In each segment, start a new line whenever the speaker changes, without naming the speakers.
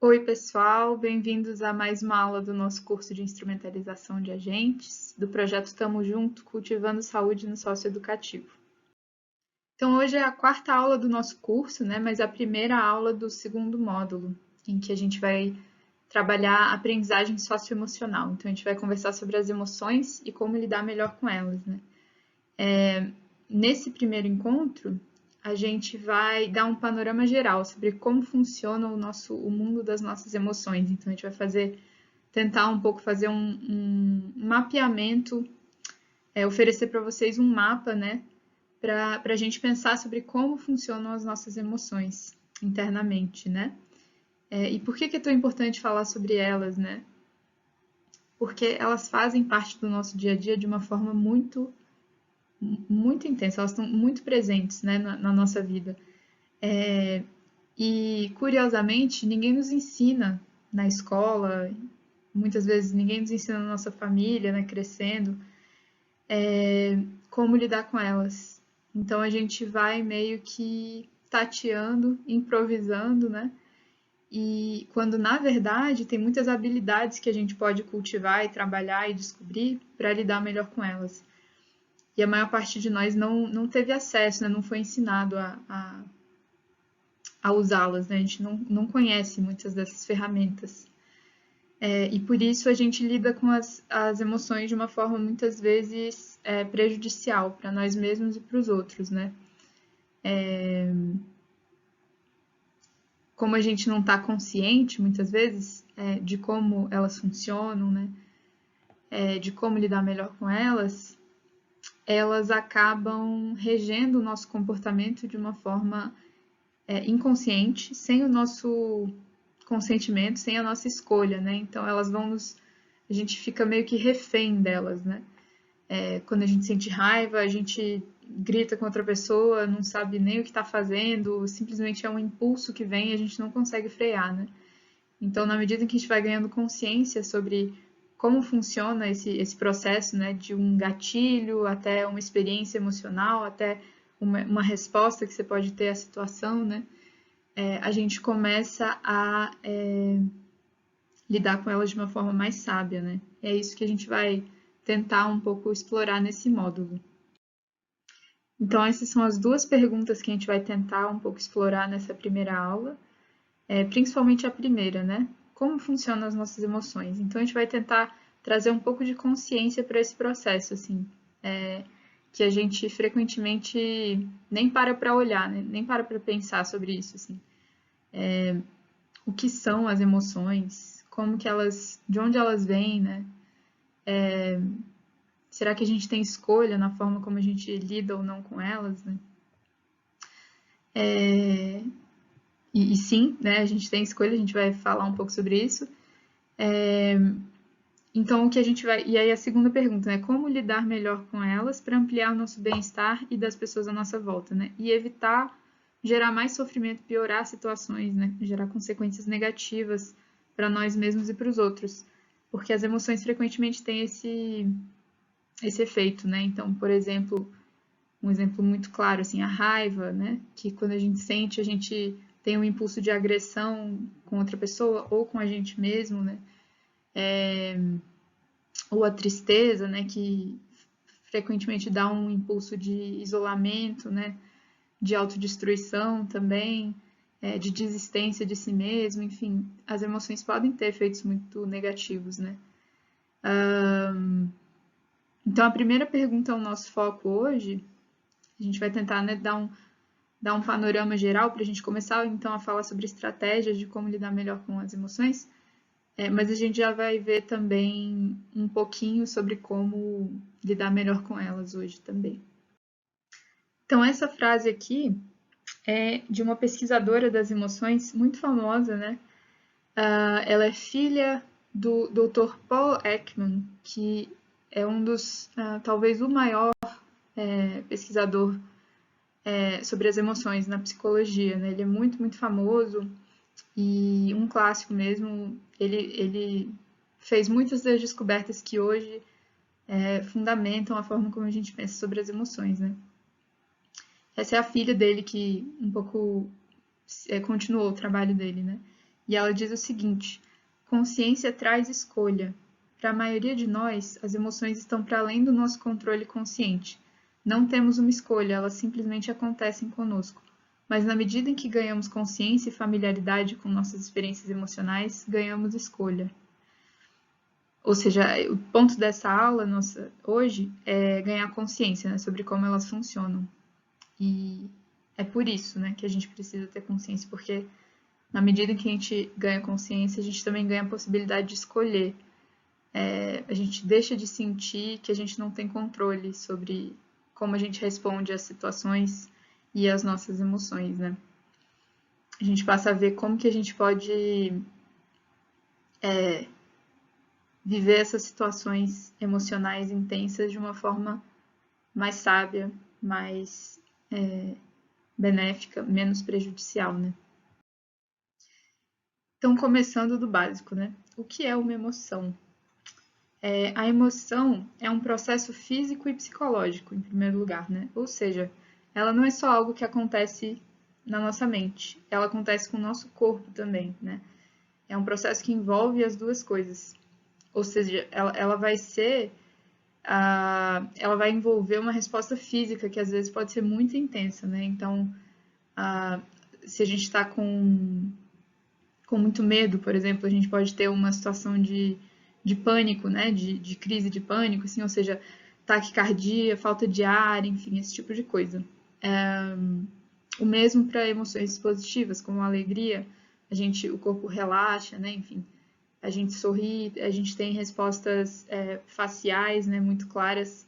Oi, pessoal, bem-vindos a mais uma aula do nosso curso de instrumentalização de agentes, do projeto Tamo Junto, Cultivando Saúde no Socioeducativo. Então, hoje é a quarta aula do nosso curso, né, mas a primeira aula do segundo módulo, em que a gente vai trabalhar a aprendizagem socioemocional. Então, a gente vai conversar sobre as emoções e como lidar melhor com elas, né. Nesse primeiro encontro, a gente vai dar um panorama geral sobre como funciona o mundo das nossas emoções. Então, a gente vai tentar um pouco fazer um mapeamento, oferecer para vocês um mapa, né, para a gente pensar sobre como funcionam as nossas emoções internamente, né? E por que é tão importante falar sobre elas, né? Porque elas fazem parte do nosso dia a dia de uma forma muito intensa, elas estão muito presentes, né, na nossa vida. E, curiosamente, ninguém nos ensina na escola, muitas vezes ninguém nos ensina na nossa família, né, crescendo, como lidar com elas. Então a gente vai meio que tateando, improvisando, né? E quando na verdade tem muitas habilidades que a gente pode cultivar e trabalhar e descobrir para lidar melhor com elas. E a maior parte de nós não teve acesso, né? Não foi ensinado a usá-las, né? A gente não conhece muitas dessas ferramentas. E por isso a gente lida com as emoções de uma forma muitas vezes prejudicial para nós mesmos e para os outros, né? Como a gente não está consciente muitas vezes de como elas funcionam, né? De como lidar melhor com elas, elas acabam regendo o nosso comportamento de uma forma inconsciente, sem o nosso consentimento, sem a nossa escolha, né? Então elas vão a gente fica meio que refém delas, né? Quando a gente sente raiva, a gente grita com outra pessoa, não sabe nem o que está fazendo, simplesmente é um impulso que vem e a gente não consegue frear, né? Então, na medida em que a gente vai ganhando consciência sobre como funciona esse processo, né, de um gatilho até uma experiência emocional, até uma resposta que você pode ter à situação, né, a gente começa a lidar com elas de uma forma mais sábia, né? É isso que a gente vai tentar um pouco explorar nesse módulo. Então, essas são as duas perguntas que a gente vai tentar um pouco explorar nessa primeira aula, principalmente a primeira, né? Como funcionam as nossas emoções? Então, a gente vai tentar trazer um pouco de consciência para esse processo, assim, que a gente frequentemente nem para olhar, né? Nem para pensar sobre isso, assim. O que são as emoções? Como que elas, de onde elas vêm, né? Será que a gente tem escolha na forma como a gente lida ou não com elas, né? E sim, né, a gente tem escolha, a gente vai falar um pouco sobre isso. Então, o que a gente vai. E aí, a segunda pergunta, né? Como lidar melhor com elas para ampliar o nosso bem-estar e das pessoas à nossa volta, né? E evitar gerar mais sofrimento, piorar situações, né? Gerar consequências negativas para nós mesmos e para os outros. Porque as emoções frequentemente têm esse efeito, né? Então, por exemplo, um exemplo muito claro, assim, a raiva, né? Que quando a gente sente, a gente tem um impulso de agressão com outra pessoa ou com a gente mesmo, né? Ou a tristeza, né? Que frequentemente dá um impulso de isolamento, né? De autodestruição também, de desistência de si mesmo, enfim, as emoções podem ter efeitos muito negativos, né? Então, a primeira pergunta ao nosso foco hoje, a gente vai tentar, né, dar um panorama geral para a gente começar então a falar sobre estratégias de como lidar melhor com as emoções, mas a gente já vai ver também um pouquinho sobre como lidar melhor com elas hoje também. Então, essa frase aqui é de uma pesquisadora das emoções muito famosa, né? Ela é filha do Dr. Paul Ekman, que é um dos, talvez o maior pesquisador sobre as emoções na psicologia, né? Ele é muito famoso e um clássico mesmo. Ele fez muitas das descobertas que hoje fundamentam a forma como a gente pensa sobre as emoções, né? Essa é a filha dele que um pouco continuou o trabalho dele, né? E ela diz o seguinte: consciência traz escolha. Para a maioria de nós, as emoções estão para além do nosso controle consciente. Não temos uma escolha, elas simplesmente acontecem conosco. Mas na medida em que ganhamos consciência e familiaridade com nossas experiências emocionais, ganhamos escolha. Ou seja, o ponto dessa aula nossa hoje é ganhar consciência, né, sobre como elas funcionam. E é por isso, né, que a gente precisa ter consciência, porque na medida em que a gente ganha consciência, a gente também ganha a possibilidade de escolher. A gente deixa de sentir que a gente não tem controle sobre como a gente responde às situações e às nossas emoções, né? A gente passa a ver como que a gente pode viver essas situações emocionais intensas de uma forma mais sábia, mais benéfica, menos prejudicial, né? Então, começando do básico, né? O que é uma emoção? A emoção é um processo físico e psicológico, em primeiro lugar, né? Ou seja, ela não é só algo que acontece na nossa mente, ela acontece com o nosso corpo também, né? É um processo que envolve as duas coisas. Ou seja, ela vai ser, ela vai envolver uma resposta física que às vezes pode ser muito intensa, né? Então, se a gente está com muito medo, por exemplo, a gente pode ter uma situação de pânico, né? De crise de pânico, assim, ou seja, taquicardia, falta de ar, enfim, esse tipo de coisa. O mesmo para emoções positivas, como a alegria, o corpo relaxa, né? Enfim, a gente sorri, a gente tem respostas faciais, né? Muito claras.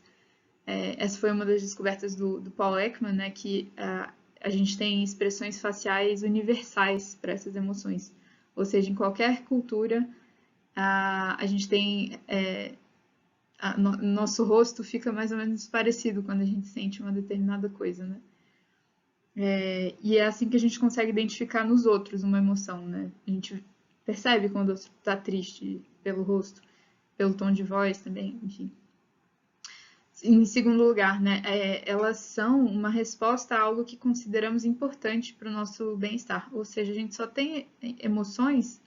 Essa foi uma das descobertas do Paul Ekman, né? Que a gente tem expressões faciais universais para essas emoções. Ou seja, em qualquer cultura, a gente tem nosso rosto fica mais ou menos parecido quando a gente sente uma determinada coisa, né? E é assim que a gente consegue identificar nos outros uma emoção, né? A gente percebe quando o outro está triste pelo rosto, pelo tom de voz também, enfim. Em segundo lugar, né, elas são uma resposta a algo que consideramos importante para o nosso bem-estar. Ou seja, a gente só tem emoções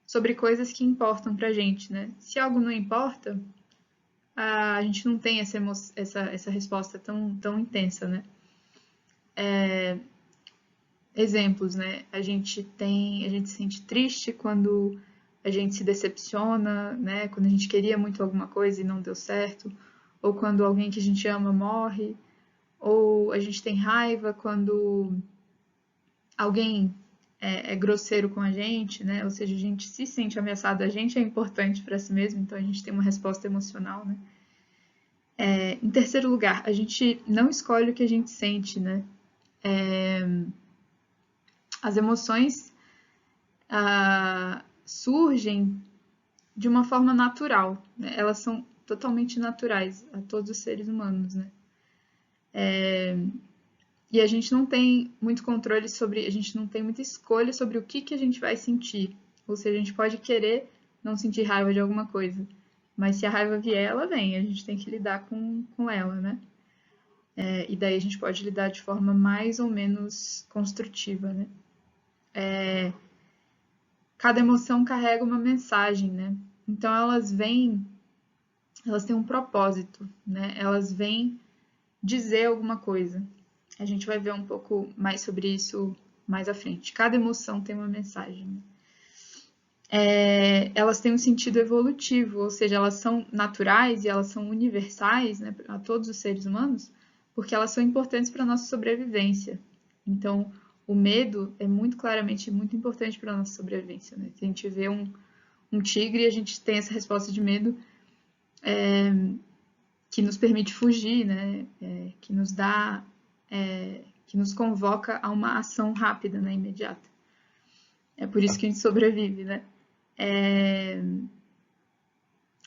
sobre coisas que importam para a gente, né? Se algo não importa, a gente não tem essa resposta tão intensa, né? Exemplos, né? A gente se sente triste quando a gente se decepciona, né? Quando a gente queria muito alguma coisa e não deu certo, ou quando alguém que a gente ama morre, ou a gente tem raiva quando alguém é grosseiro com a gente, né? Ou seja, a gente se sente ameaçado, a gente é importante para si mesmo, então a gente tem uma resposta emocional, né? Em terceiro lugar, a gente não escolhe o que a gente sente, né? As emoções surgem de uma forma natural, né? Elas são totalmente naturais a todos os seres humanos, né? E a gente não tem muito controle sobre, a gente não tem muita escolha sobre o que a gente vai sentir. Ou seja, a gente pode querer não sentir raiva de alguma coisa, mas se a raiva vier, ela vem, a gente tem que lidar com ela, né? E daí a gente pode lidar de forma mais ou menos construtiva, né? Cada emoção carrega uma mensagem, né? Então elas têm um propósito, né? Elas vêm dizer alguma coisa. A gente vai ver um pouco mais sobre isso mais à frente. Cada emoção tem uma mensagem. Né? Elas têm um sentido evolutivo, ou seja, elas são naturais e elas são universais, né, a todos os seres humanos, porque elas são importantes para a nossa sobrevivência. Então, o medo é muito claramente muito importante para a nossa sobrevivência. Né? Se a gente vê um tigre e a gente tem essa resposta de medo que nos permite fugir, né? Que nos dá, que nos convoca a uma ação rápida, né? Imediata. É por isso que a gente sobrevive, né?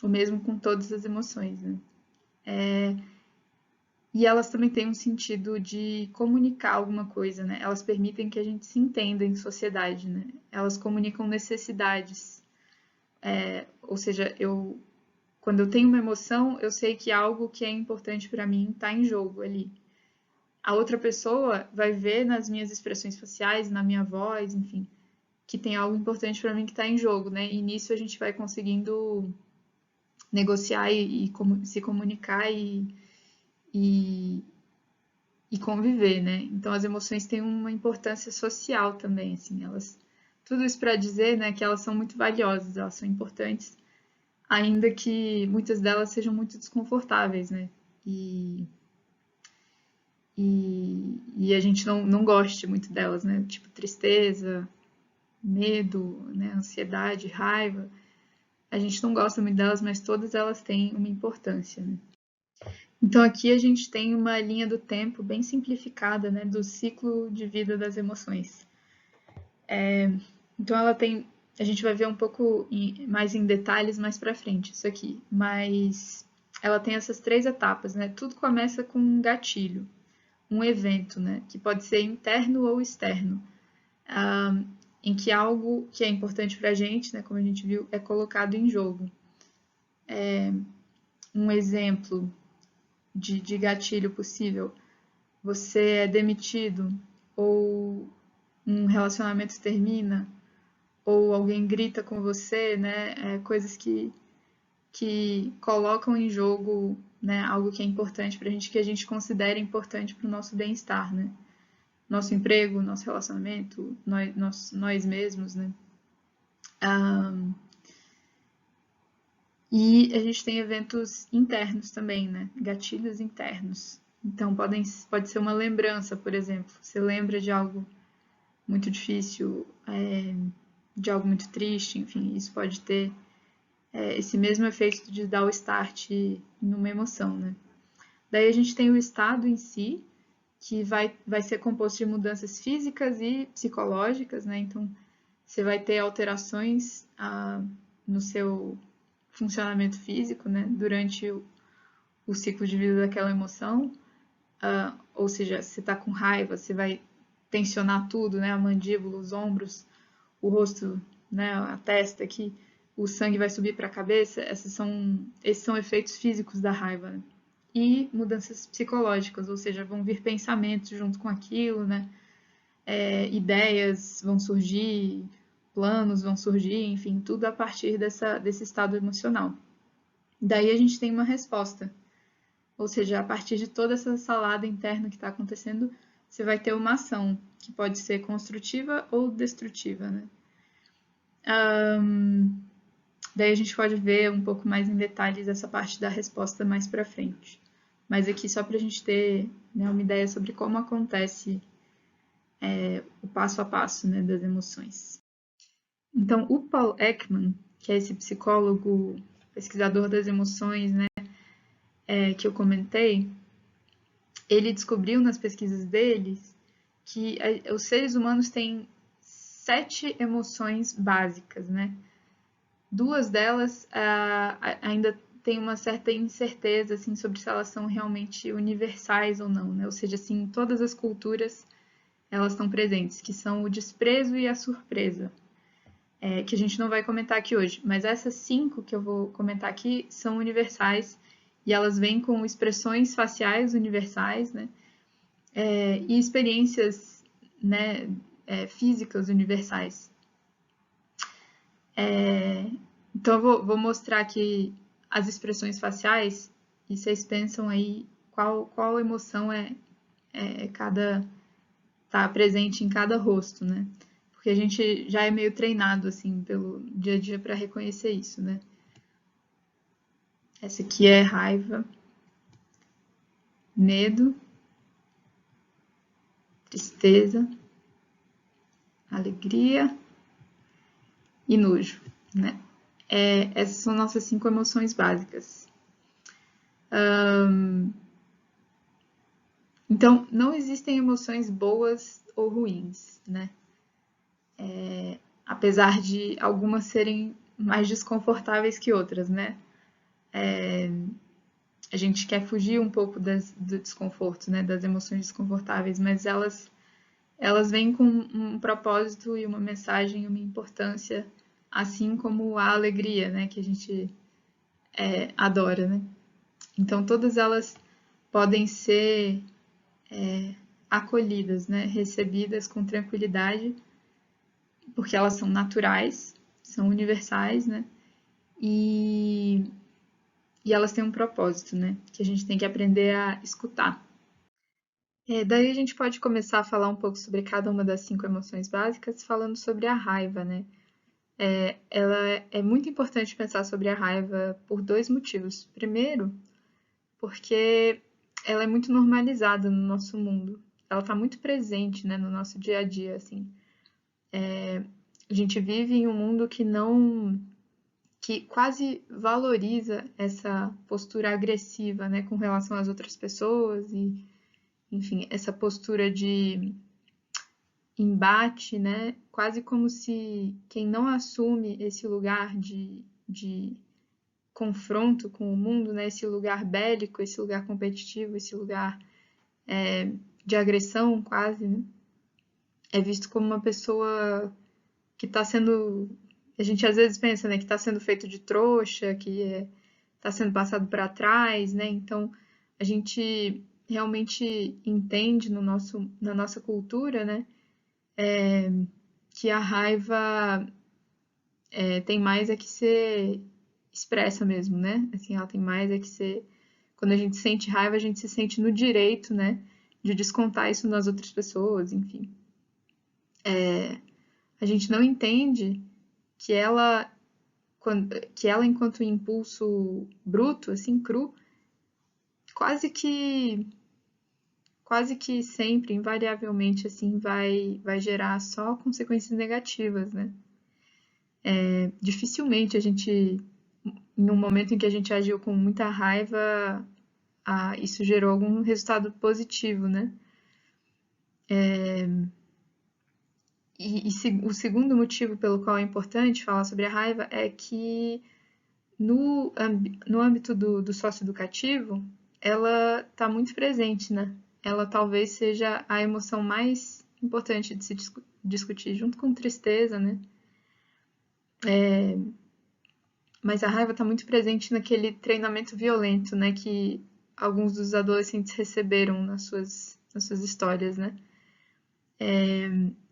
O mesmo com todas as emoções, né? E elas também têm um sentido de comunicar alguma coisa, né? Elas permitem que a gente se entenda em sociedade, né? Elas comunicam necessidades. Ou seja, quando eu tenho uma emoção, eu sei que algo que é importante para mim está em jogo ali. A outra pessoa vai ver nas minhas expressões faciais, na minha voz, enfim, que tem algo importante para mim que está em jogo, né? E nisso a gente vai conseguindo negociar e se comunicar e conviver, né? Então as emoções têm uma importância social também, assim, tudo isso para dizer, né, que elas são muito valiosas, elas são importantes, ainda que muitas delas sejam muito desconfortáveis, né? E a gente não goste muito delas, né? Tipo tristeza, medo, né? Ansiedade, raiva. A gente não gosta muito delas, mas todas elas têm uma importância, né? Então aqui a gente tem uma linha do tempo bem simplificada, né, do ciclo de vida das emoções. Então a gente vai ver um pouco mais em detalhes mais para frente isso aqui, mas ela tem essas 3 etapas, né? Tudo começa com um gatilho, um evento, né, que pode ser interno ou externo, em que algo que é importante para a gente, né, como a gente viu, é colocado em jogo. Um exemplo de gatilho possível: você é demitido, ou um relacionamento termina, ou alguém grita com você, né? Coisas que colocam em jogo, né, algo que é importante para a gente, que a gente considera importante para o nosso bem-estar, né? Nosso emprego, nosso relacionamento, nós mesmos, né? E a gente tem eventos internos também, né? Gatilhos internos. Então pode ser uma lembrança, por exemplo. Você lembra de algo muito difícil, de algo muito triste, enfim, isso pode ter esse mesmo efeito de dar o start em uma emoção, né? Daí a gente tem o estado em si, que vai ser composto de mudanças físicas e psicológicas, né? Então você vai ter alterações no seu funcionamento físico, né? Durante o ciclo de vida daquela emoção. Ou seja, se você está com raiva, você vai tensionar tudo, né? A mandíbula, os ombros, o rosto, né? A testa aqui, o sangue vai subir para a cabeça. Esses são efeitos físicos da raiva, né? E mudanças psicológicas, ou seja, vão vir pensamentos junto com aquilo, né? Ideias vão surgir, planos vão surgir, enfim, tudo a partir desse estado emocional. Daí a gente tem uma resposta, ou seja, a partir de toda essa salada interna que está acontecendo, você vai ter uma ação que pode ser construtiva ou destrutiva, né? Daí a gente pode ver um pouco mais em detalhes essa parte da resposta mais para frente. Mas aqui só para a gente ter, né, uma ideia sobre como acontece o passo a passo, né, das emoções. Então, o Paul Ekman, que é esse psicólogo, pesquisador das emoções, né, que eu comentei, ele descobriu nas pesquisas deles que os seres humanos têm 7 emoções básicas, né? 2 delas ainda tem uma certa incerteza assim, sobre se elas são realmente universais ou não, né? Ou seja, assim, em todas as culturas elas estão presentes, que são o desprezo e a surpresa, que a gente não vai comentar aqui hoje, mas essas 5 que eu vou comentar aqui são universais e elas vêm com expressões faciais universais, né? E experiências, né, físicas universais. Então eu vou mostrar aqui as expressões faciais e vocês pensam aí qual emoção tá presente em cada rosto, né? Porque a gente já é meio treinado assim pelo dia a dia para reconhecer isso, né? Essa aqui é raiva, medo, tristeza, alegria e nojo, né? Essas são nossas 5 emoções básicas. Então, não existem emoções boas ou ruins, né? Apesar de algumas serem mais desconfortáveis que outras, né? A gente quer fugir um pouco do desconforto, né? Das emoções desconfortáveis, mas elas vêm com um propósito e uma mensagem, uma importância, assim como a alegria, né? Que a gente adora, né? Então, todas elas podem ser acolhidas, né? Recebidas com tranquilidade, porque elas são naturais, são universais, né? E, e elas têm um propósito, né? Que a gente tem que aprender a escutar. Daí a gente pode começar a falar um pouco sobre cada uma das 5 emoções básicas, falando sobre a raiva, né? Ela é muito importante pensar sobre a raiva por 2 motivos. Primeiro, porque ela é muito normalizada no nosso mundo. Ela está muito presente, né, no nosso dia a dia, assim. A gente vive em um mundo que quase valoriza essa postura agressiva, né, com relação às outras pessoas e, enfim, essa postura de embate, né, quase como se quem não assume esse lugar de confronto com o mundo, né, esse lugar bélico, esse lugar competitivo, esse lugar de agressão quase, né, é visto como uma pessoa que está sendo. A gente às vezes pensa, né, que está sendo feito de trouxa, que está sendo passado para trás, né? Então a gente realmente entende na nossa cultura, né, que a raiva tem mais é que ser expressa mesmo, né? Assim, ela tem mais é que ser. Quando a gente sente raiva, a gente se sente no direito, né, de descontar isso nas outras pessoas, enfim. A gente não entende que ela enquanto impulso bruto, assim, cru, quase que quase que sempre, invariavelmente, assim, vai gerar só consequências negativas, né? Dificilmente a gente, em um momento em que a gente agiu com muita raiva, isso gerou algum resultado positivo, né? O segundo motivo pelo qual é importante falar sobre a raiva é que no âmbito do socioeducativo, ela está muito presente, né? Ela talvez seja a emoção mais importante de se discutir, junto com tristeza, né? Mas a raiva está muito presente naquele treinamento violento, né? Que alguns dos adolescentes receberam nas suas histórias, né?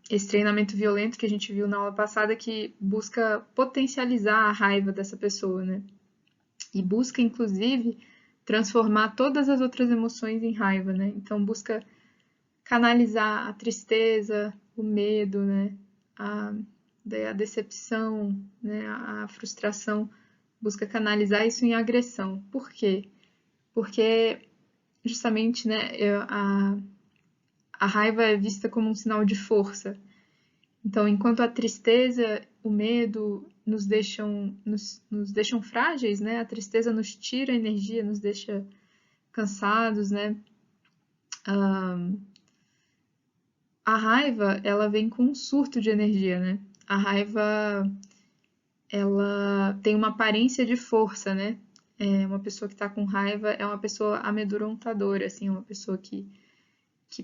Esse treinamento violento que a gente viu na aula passada que busca potencializar a raiva dessa pessoa, né? E busca, inclusive, transformar todas as outras emoções em raiva, né? Então busca canalizar a tristeza, o medo, né? A, a decepção, né? A frustração, busca canalizar isso em agressão. Por quê? Porque justamente, né? A raiva é vista como um sinal de força. Então, enquanto a tristeza, o medo nos deixam frágeis, né? A tristeza nos tira energia, nos deixa cansados, né? A raiva, ela vem com um surto de energia, né? A raiva, ela tem uma aparência de força, né? Uma pessoa que está com raiva é uma pessoa amedrontadora, assim, uma pessoa que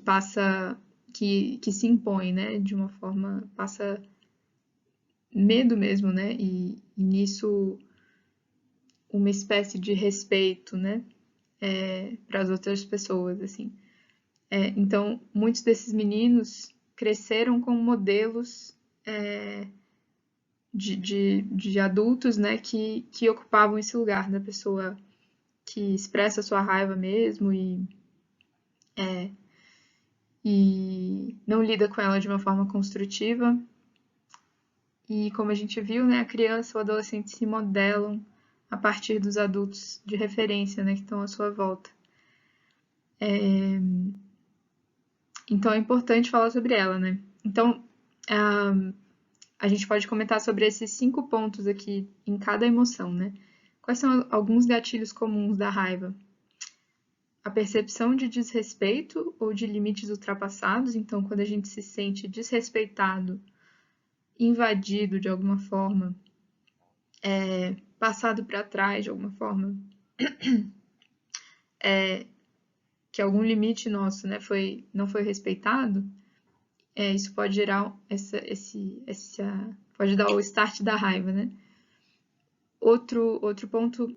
passa, que se impõe, né? De uma forma, passa medo mesmo, né? E nisso uma espécie de respeito, né? Para as outras pessoas, assim. Então, muitos desses meninos cresceram com modelos de adultos, né, que ocupavam esse lugar da pessoa que expressa a sua raiva mesmo e não lida com ela de uma forma construtiva. E como a gente viu, né, a criança e o adolescente se modelam a partir dos adultos de referência, né, que estão à sua volta. Então é importante falar sobre ela, né? Então a gente pode comentar sobre esses 5 pontos aqui em cada emoção, né? Quais são alguns gatilhos comuns da raiva? A percepção de desrespeito ou de limites ultrapassados. Então, quando a gente se sente desrespeitado, invadido de alguma forma, passado para trás de alguma forma, que algum limite nosso, né, não foi respeitado, isso pode gerar pode dar o start da raiva, né? Outro ponto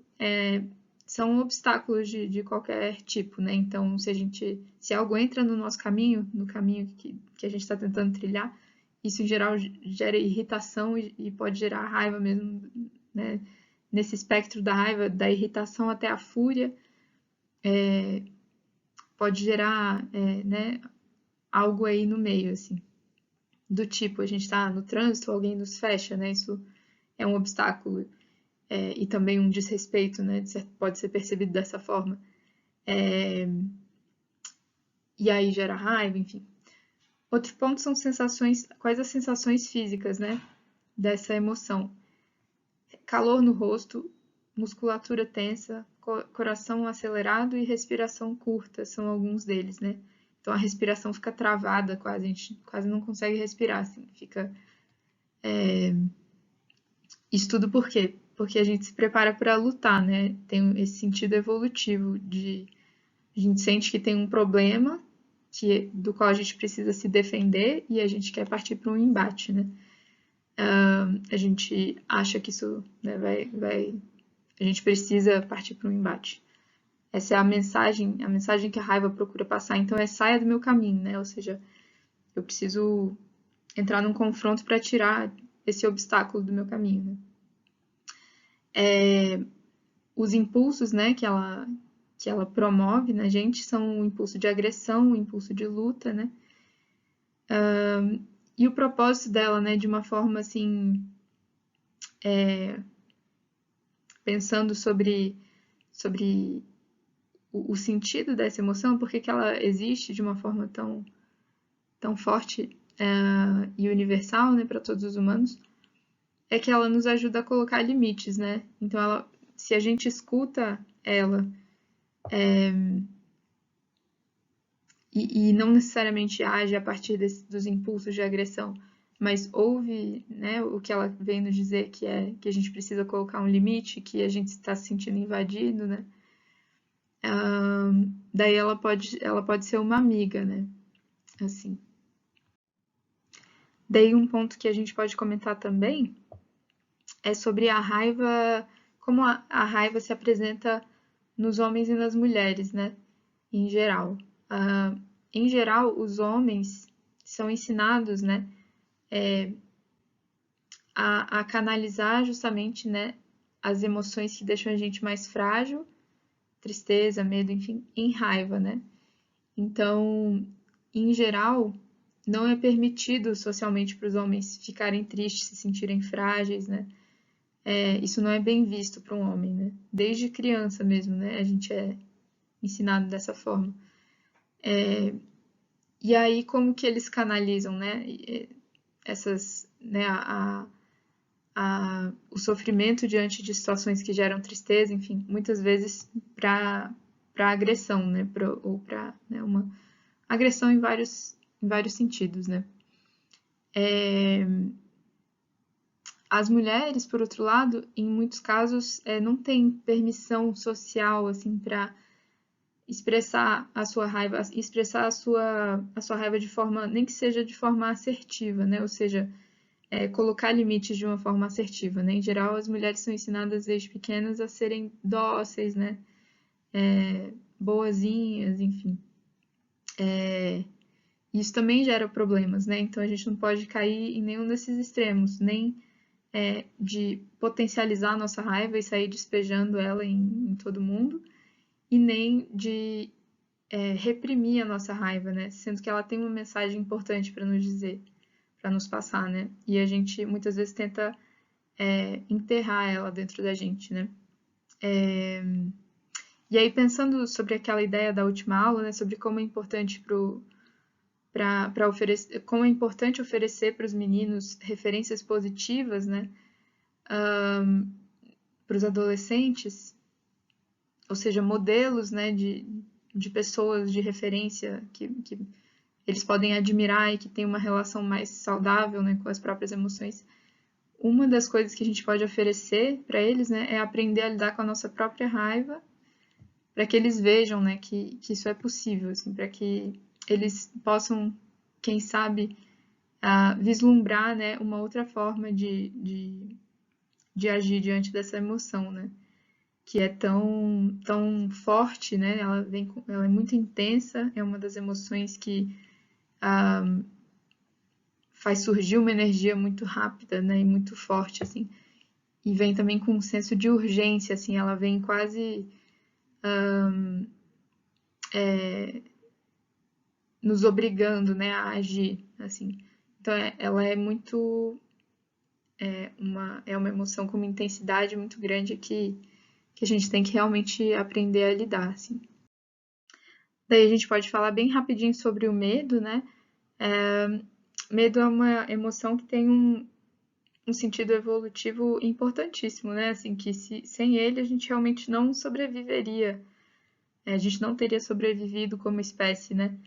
são obstáculos de qualquer tipo, né? Então, se algo entra no nosso caminho, no caminho que a gente está tentando trilhar, isso em geral gera irritação e pode gerar raiva mesmo, né? Nesse espectro da raiva, da irritação até a fúria, pode gerar, né, algo aí no meio, assim. Do tipo, a gente está no trânsito, alguém nos fecha, né? Isso é um obstáculo e também um desrespeito, né? Pode ser percebido dessa forma. E aí gera raiva, enfim. Outro ponto são sensações, quais as sensações físicas, né? Dessa emoção. Calor no rosto, musculatura tensa, coração acelerado e respiração curta são alguns deles, né? Então a respiração fica travada quase, a gente quase não consegue respirar, assim, fica... Isso tudo por quê? Porque a gente se prepara para lutar, né? Tem esse sentido evolutivo de... A gente sente que tem um problema do qual a gente precisa se defender e a gente quer partir para um embate, né? A gente acha que isso, né, a gente precisa partir para um embate. Essa é a mensagem que a raiva procura passar. Então é saia do meu caminho, né? Ou seja, eu preciso entrar num confronto para tirar esse obstáculo do meu caminho, né? Os impulsos, né, que ela promove na gente são o impulso de agressão, o impulso de luta, né? E o propósito dela, né, de uma forma assim, pensando sobre o sentido dessa emoção, por que ela existe de uma forma tão forte e universal, né, para todos os humanos, é que ela nos ajuda a colocar limites, né? Então, se a gente escuta ela e não necessariamente age a partir dos impulsos de agressão, mas ouve, né, o que ela vem nos dizer, que é que a gente precisa colocar um limite, que a gente está se sentindo invadido, né? Daí ela pode ser uma amiga, né? Assim. Daí um ponto que a gente pode comentar também é sobre a raiva, como a raiva se apresenta nos homens e nas mulheres, né? Em geral. Em geral, os homens são ensinados, né, a canalizar justamente, né, as emoções que deixam a gente mais frágil, tristeza, medo, enfim, em raiva, né? Então, em geral, não é permitido socialmente para os homens ficarem tristes, se sentirem frágeis, né? Isso não é bem visto para um homem, né? Desde criança mesmo, né? A gente é ensinado dessa forma. E aí, como que eles canalizam, né? Essas, né? O sofrimento diante de situações que geram tristeza, enfim, muitas vezes para agressão, né? Ou para, né, uma agressão em vários sentidos, né? As mulheres, por outro lado, em muitos casos, não têm permissão social, assim, para expressar a sua raiva, expressar a sua raiva de forma, nem que seja de forma assertiva, né? Ou seja, colocar limites de uma forma assertiva, né? Em geral, as mulheres são ensinadas desde pequenas a serem dóceis, né? Boazinhas, enfim. Isso também gera problemas, né? Então a gente não pode cair em nenhum desses extremos, nem de potencializar a nossa raiva e sair despejando ela em todo mundo, e nem de reprimir a nossa raiva, né? Sendo que ela tem uma mensagem importante para nos dizer, para nos passar, né? E a gente muitas vezes tenta enterrar ela dentro da gente, né? E aí, pensando sobre aquela ideia da última aula, né? Sobre como é importante para oferecer, como é importante oferecer para os meninos referências positivas, né? Para os adolescentes, ou seja, modelos, né, de pessoas de referência que eles podem admirar e que tem uma relação mais saudável, né, com as próprias emoções. Uma das coisas que a gente pode oferecer para eles, né, é aprender a lidar com a nossa própria raiva, para que eles vejam, né, que isso é possível, assim, para que eles possam, quem sabe, vislumbrar, né, uma outra forma de agir diante dessa emoção, né, que é tão forte, né, ela é muito intensa, é uma das emoções que faz surgir uma energia muito rápida, né, e muito forte, assim. E vem também com um senso de urgência, assim, ela vem quase nos obrigando, né, a agir, assim. Então, ela é muito... é uma emoção com uma intensidade muito grande que a gente tem que realmente aprender a lidar, assim. Daí a gente pode falar bem rapidinho sobre o medo, né? Medo é uma emoção que tem um sentido evolutivo importantíssimo, né? Assim, que sem ele a gente realmente não sobreviveria. A gente não teria sobrevivido como espécie, né?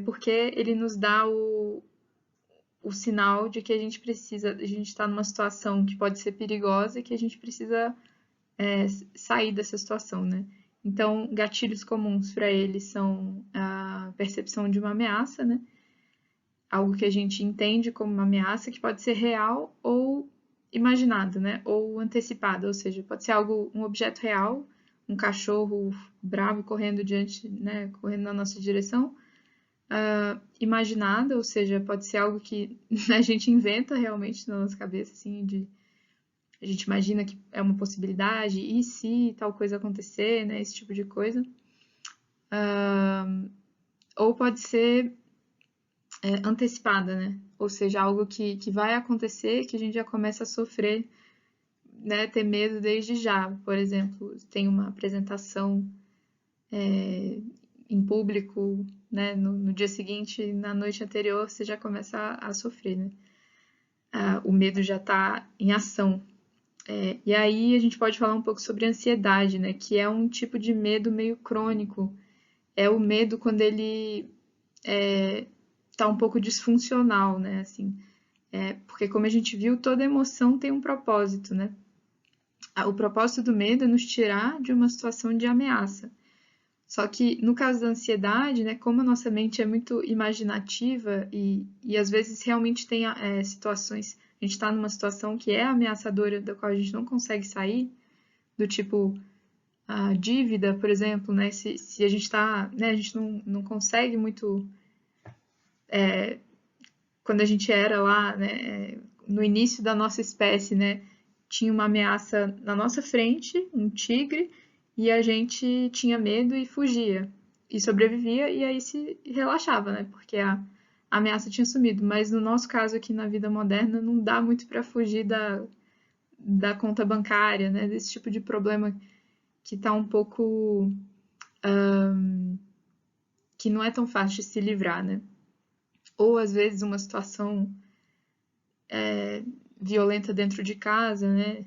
Porque ele nos dá o sinal de que a gente está numa situação que pode ser perigosa e que a gente precisa sair dessa situação, né? Então, gatilhos comuns para ele são a percepção de uma ameaça, né? Algo que a gente entende como uma ameaça que pode ser real ou imaginado, né? Ou antecipado, ou seja, pode ser algo, um objeto real, um cachorro bravo correndo né? Correndo na nossa direção, imaginada, ou seja, pode ser algo que a gente inventa realmente na nossa cabeça, assim, a gente imagina que é uma possibilidade, e se tal coisa acontecer, né? Esse tipo de coisa. Ou pode ser antecipada, né? Ou seja, algo que vai acontecer, que a gente já começa a sofrer, né? Ter medo desde já. Por exemplo, tem uma apresentação em público, né? No dia seguinte, na noite anterior, você já começa a sofrer, né? O medo já está em ação. E aí a gente pode falar um pouco sobre ansiedade, né? Que é um tipo de medo meio crônico. É o medo quando ele tá um pouco disfuncional, né? Assim, porque como a gente viu, toda emoção tem um propósito, né? O propósito do medo é nos tirar de uma situação de ameaça. Só que no caso da ansiedade, né, como a nossa mente é muito imaginativa e às vezes realmente tem situações, a gente está numa situação que é ameaçadora, da qual a gente não consegue sair, do tipo a dívida, por exemplo, né, se a gente está, né, a gente não consegue muito, quando a gente era lá, né, no início da nossa espécie, né, tinha uma ameaça na nossa frente, um tigre, e a gente tinha medo e fugia. E sobrevivia e aí se relaxava, né? Porque a ameaça tinha sumido. Mas no nosso caso aqui na vida moderna, não dá muito para fugir da conta bancária, né? Desse tipo de problema que tá um pouco... que não é tão fácil de se livrar, né? Ou às vezes uma situação violenta dentro de casa, né?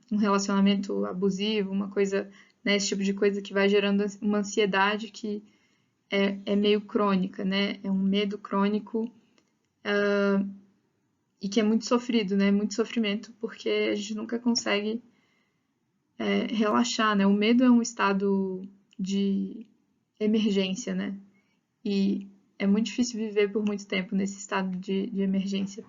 Um relacionamento abusivo, uma coisa, né, esse tipo de coisa que vai gerando uma ansiedade que é meio crônica, né? É um medo crônico e que é muito sofrido, né? Muito sofrimento, porque a gente nunca consegue relaxar, né? O medo é um estado de emergência, né? E é muito difícil viver por muito tempo nesse estado de emergência.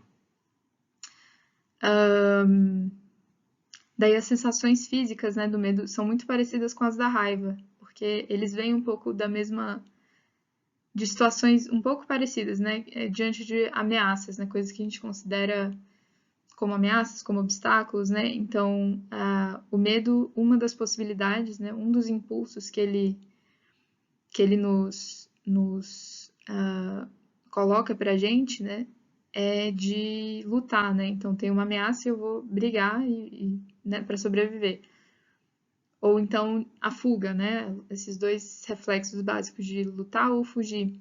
Daí as sensações físicas, né, do medo são muito parecidas com as da raiva, porque eles vêm um pouco de situações um pouco parecidas, né, diante de ameaças, né, coisas que a gente considera como ameaças, como obstáculos, né. Então, o medo, uma das possibilidades, né, um dos impulsos que ele nos coloca pra gente, né, é de lutar, né? Então tem uma ameaça e eu vou brigar né, para sobreviver. Ou então a fuga, né? Esses dois reflexos básicos de lutar ou fugir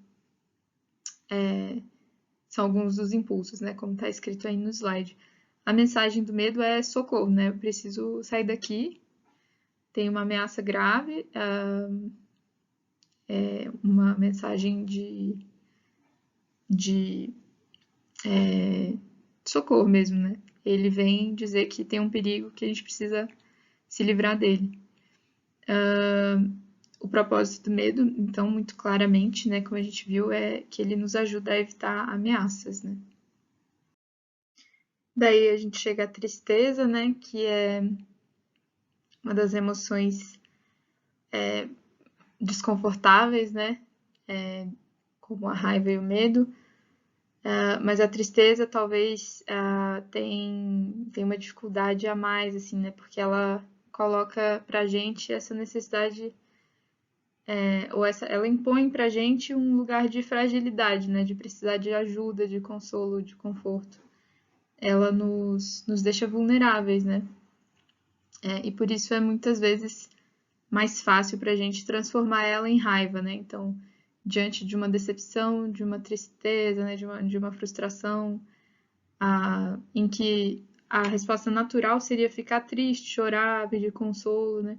são alguns dos impulsos, né? Como está escrito aí no slide. A mensagem do medo é socorro, né? Eu preciso sair daqui, tem uma ameaça grave, uma mensagem de socorro mesmo, né? Ele vem dizer que tem um perigo que a gente precisa se livrar dele. O propósito do medo, então, muito claramente, né, como a gente viu, é que ele nos ajuda a evitar ameaças, né? Daí a gente chega à tristeza, né, que é uma das emoções desconfortáveis, né, como a raiva e o medo. Mas a tristeza talvez tem uma dificuldade a mais, assim, né? Porque ela coloca pra gente essa necessidade, ela impõe pra gente um lugar de fragilidade, né? De precisar de ajuda, de consolo, de conforto. Ela nos deixa vulneráveis, né? E por isso é muitas vezes mais fácil pra gente transformar ela em raiva, né? Então, diante de uma decepção, de uma tristeza, né? De uma frustração, em que a resposta natural seria ficar triste, chorar, pedir consolo, né?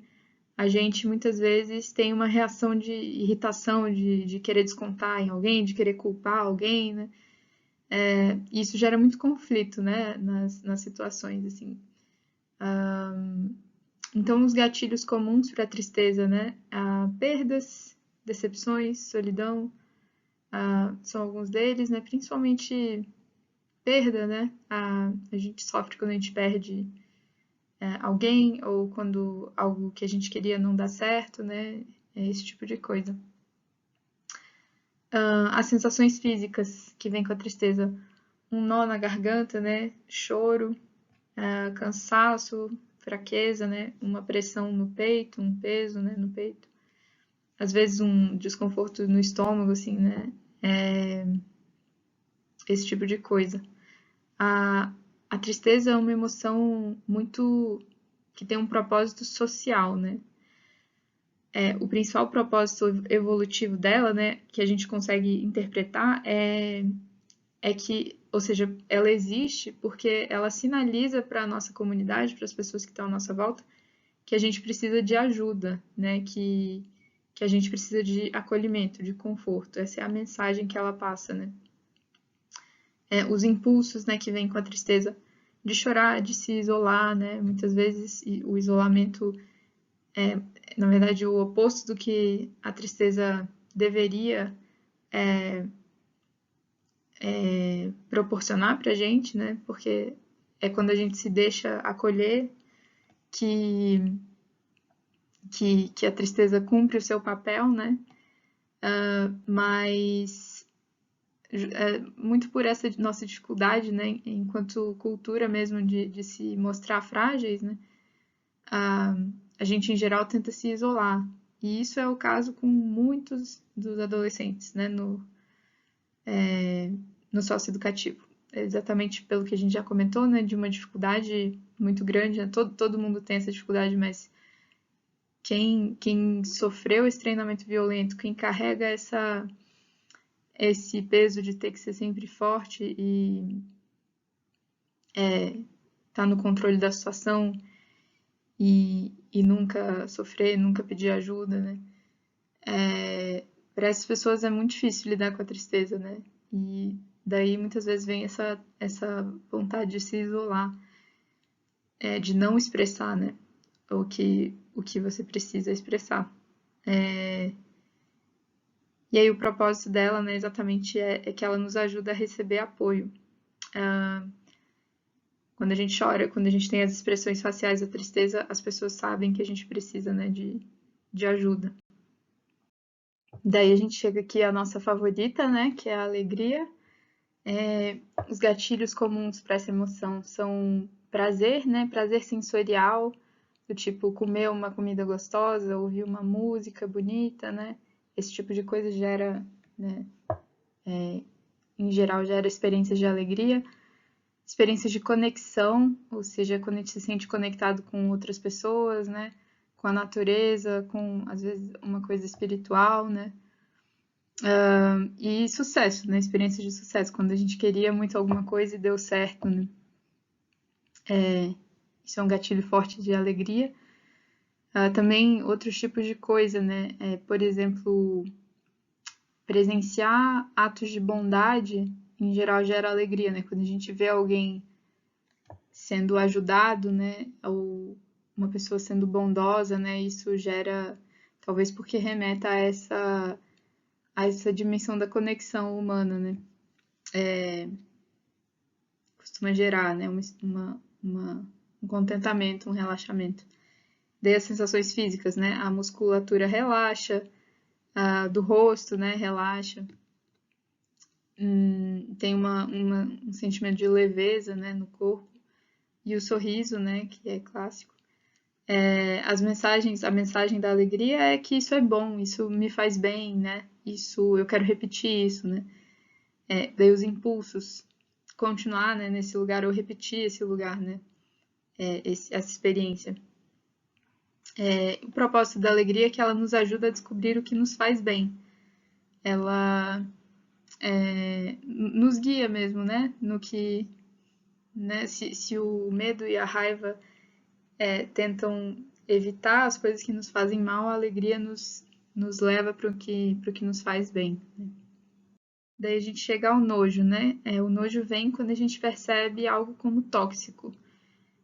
A gente muitas vezes tem uma reação de irritação, de querer descontar em alguém, de querer culpar alguém, né? Isso gera muito conflito, né? Nas situações, assim. Então, os gatilhos comuns para a tristeza, né? Perdas, decepções, solidão, são alguns deles, né? Principalmente perda, né? A gente sofre quando a gente perde alguém ou quando algo que a gente queria não dá certo, né? Esse tipo de coisa. As sensações físicas que vêm com a tristeza, um nó na garganta, né? Choro, cansaço, fraqueza, né? Uma pressão no peito, um peso, né? No peito. Às vezes um desconforto no estômago, assim, né? Esse tipo de coisa. A tristeza é uma emoção muito que tem um propósito social, né? O principal propósito evolutivo dela, né, que a gente consegue interpretar é que, ou seja, ela existe porque ela sinaliza para a nossa comunidade, para as pessoas que estão à nossa volta, que a gente precisa de ajuda, né, que a gente precisa de acolhimento, de conforto. Essa é a mensagem que ela passa, né? Os impulsos, né, que vêm com a tristeza de chorar, de se isolar, né? Muitas vezes o isolamento é, na verdade, o oposto do que a tristeza deveria proporcionar para a gente, né? Porque é quando a gente se deixa acolher que a tristeza cumpre o seu papel, né? Mas muito por essa nossa dificuldade, né? Enquanto cultura mesmo de se mostrar frágeis, né? A gente em geral tenta se isolar. E isso é o caso com muitos dos adolescentes, né? No socioeducativo. Exatamente pelo que a gente já comentou, né, de uma dificuldade muito grande, né? Todo mundo tem essa dificuldade, mas quem sofreu esse treinamento violento, quem carrega esse peso de ter que ser sempre forte e tá no controle da situação e nunca sofrer, nunca pedir ajuda, né? Para essas pessoas é muito difícil lidar com a tristeza, né? E daí muitas vezes vem essa vontade de se isolar, de não expressar, né? O que você precisa expressar. E aí o propósito dela, né, exatamente é que ela nos ajuda a receber apoio. Quando a gente chora, quando a gente tem as expressões faciais da tristeza, as pessoas sabem que a gente precisa, né, de ajuda. Daí a gente chega aqui à nossa favorita, né, que é a alegria. Os gatilhos comuns para essa emoção são prazer, né, prazer sensorial, do tipo comer uma comida gostosa, ouvir uma música bonita, né, esse tipo de coisa gera, né, em geral gera experiências de alegria. Experiências de conexão, ou seja, quando a gente se sente conectado com outras pessoas, né, com a natureza, com, às vezes, uma coisa espiritual, né, e sucesso, né? Experiência de sucesso, quando a gente queria muito alguma coisa e deu certo, né? Isso é um gatilho forte de alegria. Também outros tipos de coisa, né? Por exemplo, presenciar atos de bondade, em geral, gera alegria, né? Quando a gente vê alguém sendo ajudado, né? Ou uma pessoa sendo bondosa, né? Isso gera, talvez porque remeta a essa dimensão da conexão humana, né? Costuma gerar, né? Um contentamento, um relaxamento. Daí as sensações físicas, né? A musculatura relaxa, do rosto, né? Relaxa. tem um sentimento de leveza, né, no corpo. E o sorriso, né, que é clássico. A mensagem da alegria é que isso é bom, isso me faz bem, né? Eu quero repetir isso, né? Daí os impulsos, continuar, né, nesse lugar ou repetir esse lugar, né? Essa experiência. O propósito da alegria é que ela nos ajuda a descobrir o que nos faz bem. Ela nos guia mesmo, né? No que, né? Se o medo e a raiva tentam evitar as coisas que nos fazem mal, a alegria nos leva para o que nos faz bem. Né? Daí a gente chega ao nojo, né? O nojo vem quando a gente percebe algo como tóxico,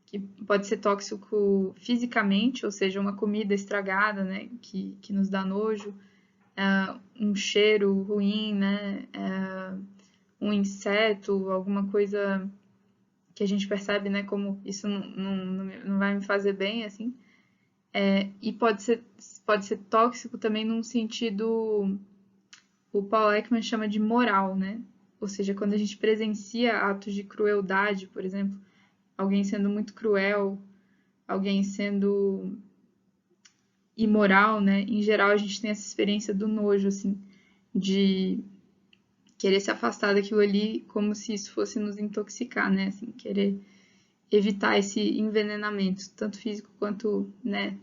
que pode ser tóxico fisicamente, ou seja, uma comida estragada, né? Que nos dá nojo, um cheiro ruim, né? Um inseto, alguma coisa que a gente percebe, né? Como isso não vai me fazer bem, assim. E pode ser tóxico também num sentido, o Paul Ekman chama de moral, né? Ou seja, quando a gente presencia atos de crueldade, por exemplo, alguém sendo muito cruel, alguém sendo imoral, né? Em geral, a gente tem essa experiência do nojo, assim, de querer se afastar daquilo ali como se isso fosse nos intoxicar, né? Assim, querer evitar esse envenenamento, tanto físico quanto, né,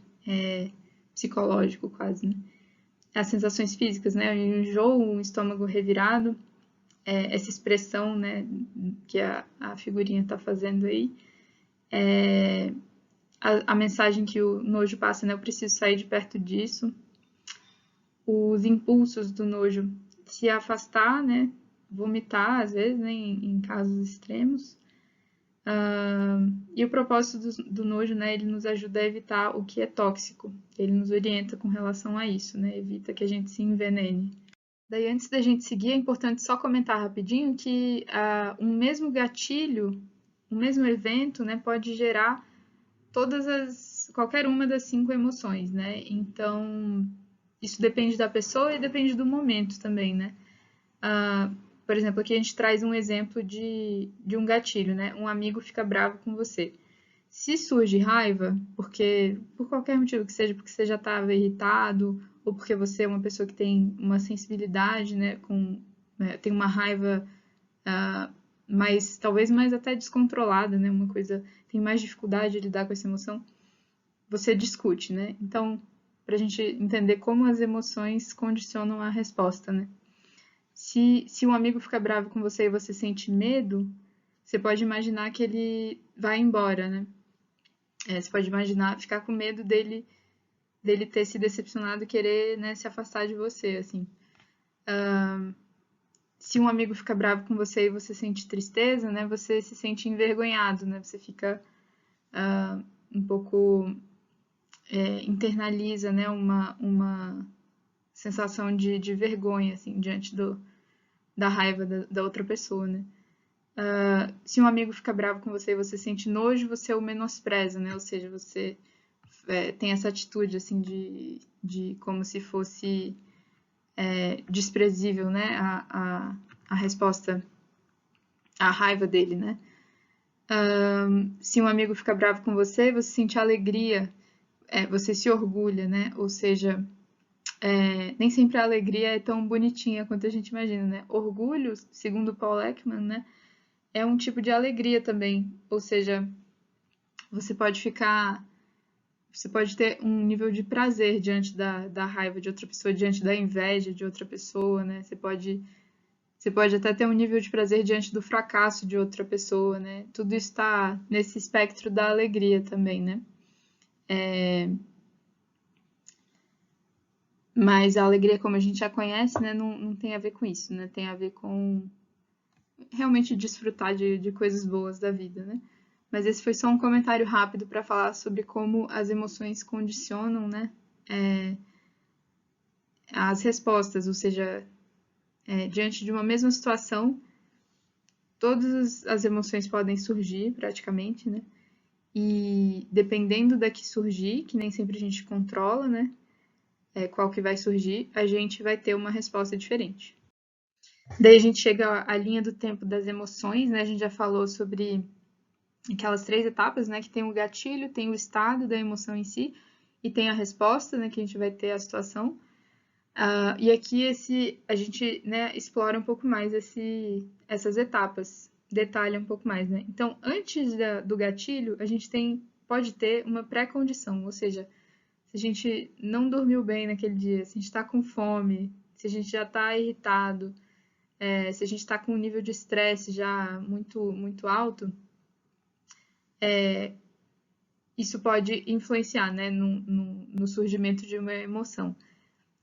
psicológico quase, né? As sensações físicas, né? Um enjoo, um estômago revirado, essa expressão, né, que a figurinha está fazendo aí, a mensagem que o nojo passa, né? Eu preciso sair de perto disso. Os impulsos do nojo, se afastar, né? Vomitar, às vezes, né? Em casos extremos. E o propósito do nojo, né? Ele nos ajuda a evitar o que é tóxico. Ele nos orienta com relação a isso, né? Evita que a gente se envenene. Daí, antes da gente seguir, é importante só comentar rapidinho que um mesmo gatilho, um mesmo evento, né, pode gerar qualquer uma das 5 emoções, né? Então, isso depende da pessoa e depende do momento também, né? Por exemplo, aqui a gente traz um exemplo de um gatilho, né? Um amigo fica bravo com você. Se surge raiva, porque por qualquer motivo que seja, porque você já estava irritado, ou porque você é uma pessoa que tem uma sensibilidade, né, tem uma raiva mais, talvez mais até descontrolada, né, uma coisa, tem mais dificuldade de lidar com essa emoção, você discute, né? Então, para a gente entender como as emoções condicionam a resposta, né? Se um amigo fica bravo com você e você sente medo, você pode imaginar que ele vai embora, né? Você pode imaginar, ficar com medo dele ter se decepcionado e querer, né, se afastar de você, assim. Se um amigo fica bravo com você e você sente tristeza, né, você se sente envergonhado, né? Você fica um pouco internaliza, né, uma sensação de vergonha, assim, diante da raiva da outra pessoa, né? Se um amigo fica bravo com você e você sente nojo, você o menospreza, né? Ou seja, você tem essa atitude, assim, de como se fosse desprezível, né? A resposta, a raiva dele, né? Se um amigo fica bravo com você, você sente alegria, você se orgulha, né? Ou seja, nem sempre a alegria é tão bonitinha quanto a gente imagina, né? Orgulho, segundo Paul Ekman, né? É um tipo de alegria também. Ou seja, você pode ter um nível de prazer diante da raiva de outra pessoa, diante da inveja de outra pessoa, né? Você pode até ter um nível de prazer diante do fracasso de outra pessoa, né? Tudo está nesse espectro da alegria também, né? Mas a alegria, como a gente já conhece, né, não tem a ver com isso, né? Tem a ver com realmente desfrutar de coisas boas da vida, né? Mas esse foi só um comentário rápido para falar sobre como as emoções condicionam, né, as respostas, ou seja, diante de uma mesma situação, todas as emoções podem surgir praticamente, né? E dependendo da que surgir, que nem sempre a gente controla, né? Qual que vai surgir, a gente vai ter uma resposta diferente. Daí a gente chega à linha do tempo das emoções, né? A gente já falou sobre aquelas 3 etapas, né? Que tem o gatilho, tem o estado da emoção em si e tem a resposta, né? Que a gente vai ter a situação. E aqui a gente, né, explora um pouco mais essas etapas, detalha um pouco mais, né? Então, antes do gatilho, a gente pode ter uma pré-condição, ou seja, se a gente não dormiu bem naquele dia, se a gente está com fome, se a gente já está irritado, se a gente está com um nível de estresse já muito, muito alto, isso pode influenciar, né, no surgimento de uma emoção.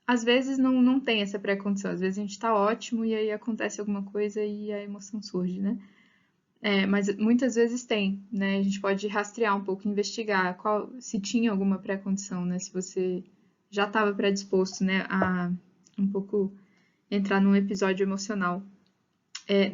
Às vezes não tem essa pré-condição, às vezes a gente está ótimo e aí acontece alguma coisa e a emoção surge, né? Mas muitas vezes tem, né? A gente pode rastrear um pouco, investigar se tinha alguma pré-condição, né? Se você já estava predisposto, né, a um pouco entrar num episódio emocional.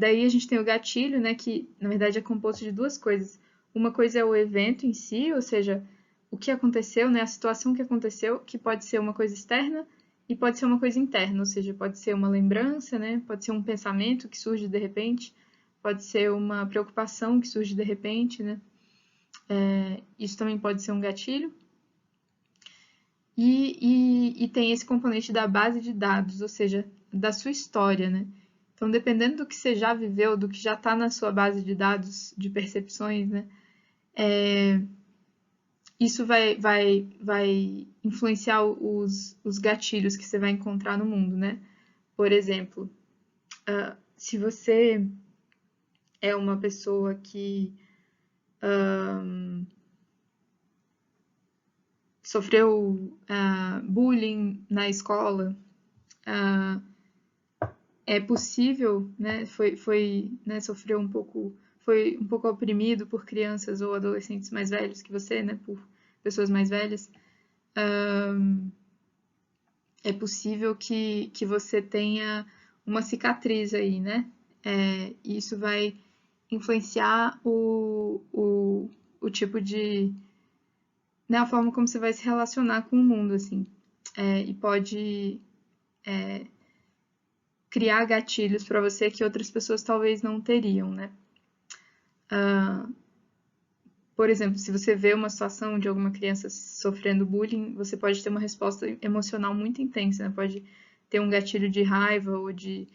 Daí a gente tem o gatilho, né, que na verdade é composto de 2 coisas. Uma coisa é o evento em si, ou seja, o que aconteceu, né, a situação que aconteceu, que pode ser uma coisa externa e pode ser uma coisa interna, ou seja, pode ser uma lembrança, né, pode ser um pensamento que surge de repente, pode ser uma preocupação que surge de repente, né. Isso também pode ser um gatilho. E tem esse componente da base de dados, ou seja, da sua história, né? Então, dependendo do que você já viveu, do que já está na sua base de dados de percepções, né? Isso vai influenciar os gatilhos que você vai encontrar no mundo, né? Por exemplo, se você é uma pessoa que sofreu bullying na escola, é possível, né, né, sofreu foi um pouco oprimido por crianças ou adolescentes mais velhos que você, né, por pessoas mais velhas, é possível que você tenha uma cicatriz aí, né? E isso vai influenciar o tipo de, né, a forma como você vai se relacionar com o mundo, assim. E pode criar gatilhos para você que outras pessoas talvez não teriam, né? Por exemplo, se você vê uma situação de alguma criança sofrendo bullying, você pode ter uma resposta emocional muito intensa, né? Pode ter um gatilho de raiva ou de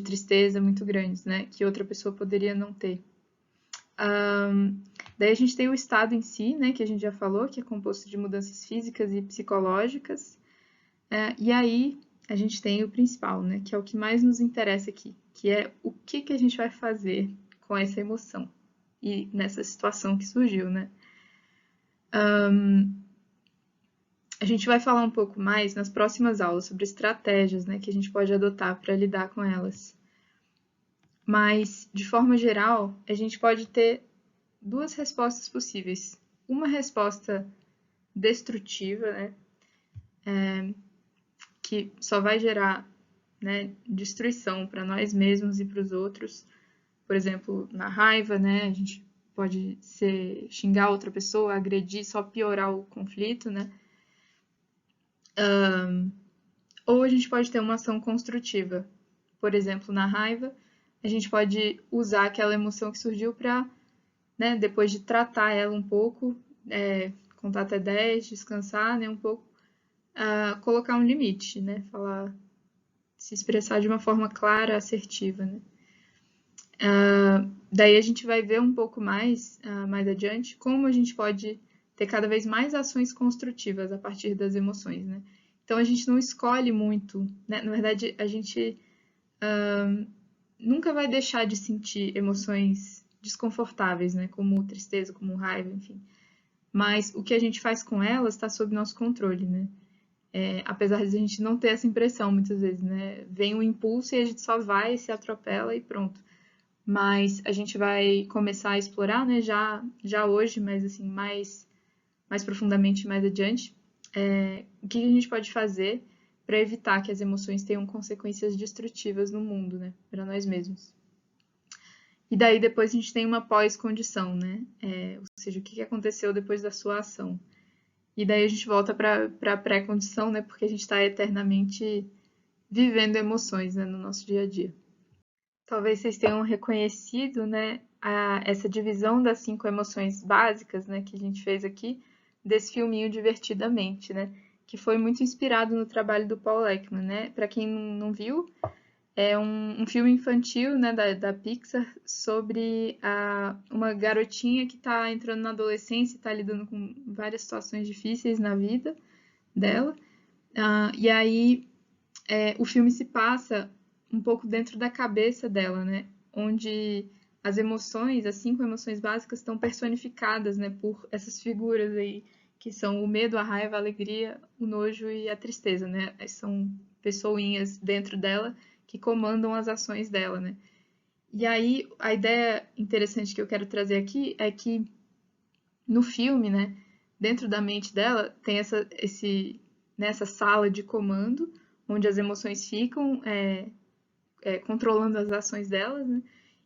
tristeza muito grandes, né? Que outra pessoa poderia não ter. Daí a gente tem o estado em si, né? Que a gente já falou, que é composto de mudanças físicas e psicológicas. E aí a gente tem o principal, né? Que é o que mais nos interessa aqui, que é o que a gente vai fazer com essa emoção e nessa situação que surgiu, né? A gente vai falar um pouco mais nas próximas aulas sobre estratégias, né, que a gente pode adotar para lidar com elas. Mas, de forma geral, a gente pode ter 2 respostas possíveis. Uma resposta destrutiva, né, que só vai gerar, né, destruição para nós mesmos e para os outros. Por exemplo, na raiva, né, a gente pode xingar outra pessoa, agredir, só piorar o conflito, né? Ou a gente pode ter uma ação construtiva. Por exemplo, na raiva, a gente pode usar aquela emoção que surgiu para, né, depois de tratar ela um pouco, contar até 10, descansar, né, um pouco, colocar um limite, né, falar, se expressar de uma forma clara, assertiva, né. Daí a gente vai ver um pouco mais adiante, como a gente pode ter cada vez mais ações construtivas a partir das emoções, né. Então a gente não escolhe muito, né, na verdade a gente nunca vai deixar de sentir emoções desconfortáveis, né? Como tristeza, como raiva, enfim. Mas o que a gente faz com elas está sob nosso controle, né? Apesar de a gente não ter essa impressão muitas vezes, né? Vem um impulso e a gente só vai, se atropela e pronto. Mas a gente vai começar a explorar, né? Já hoje, mas assim, mais profundamente mais adiante, o que a gente pode fazer para evitar que as emoções tenham consequências destrutivas no mundo, né? Para nós mesmos. E daí depois a gente tem uma pós-condição, né? Ou seja, o que aconteceu depois da sua ação. E daí a gente volta para a pré-condição, né? Porque a gente está eternamente vivendo emoções, né, no nosso dia a dia. Talvez vocês tenham reconhecido, né, essa divisão das 5 emoções básicas, né, que a gente fez aqui, desse filminho Divertidamente, né, que foi muito inspirado no trabalho do Paul Ekman, né. Para quem não viu, é um filme infantil, né, da Pixar sobre uma garotinha que está entrando na adolescência e está lidando com várias situações difíceis na vida dela. E aí o filme se passa um pouco dentro da cabeça dela, né? Onde as emoções, as 5 emoções básicas, estão personificadas, né, por essas figuras aí, que são o medo, a raiva, a alegria, o nojo e a tristeza, né? São pessoinhas dentro dela que comandam as ações dela, né? E aí, a ideia interessante que eu quero trazer aqui é que no filme, né, dentro da mente dela, tem nessa sala de comando, onde as emoções ficam controlando as ações delas, né?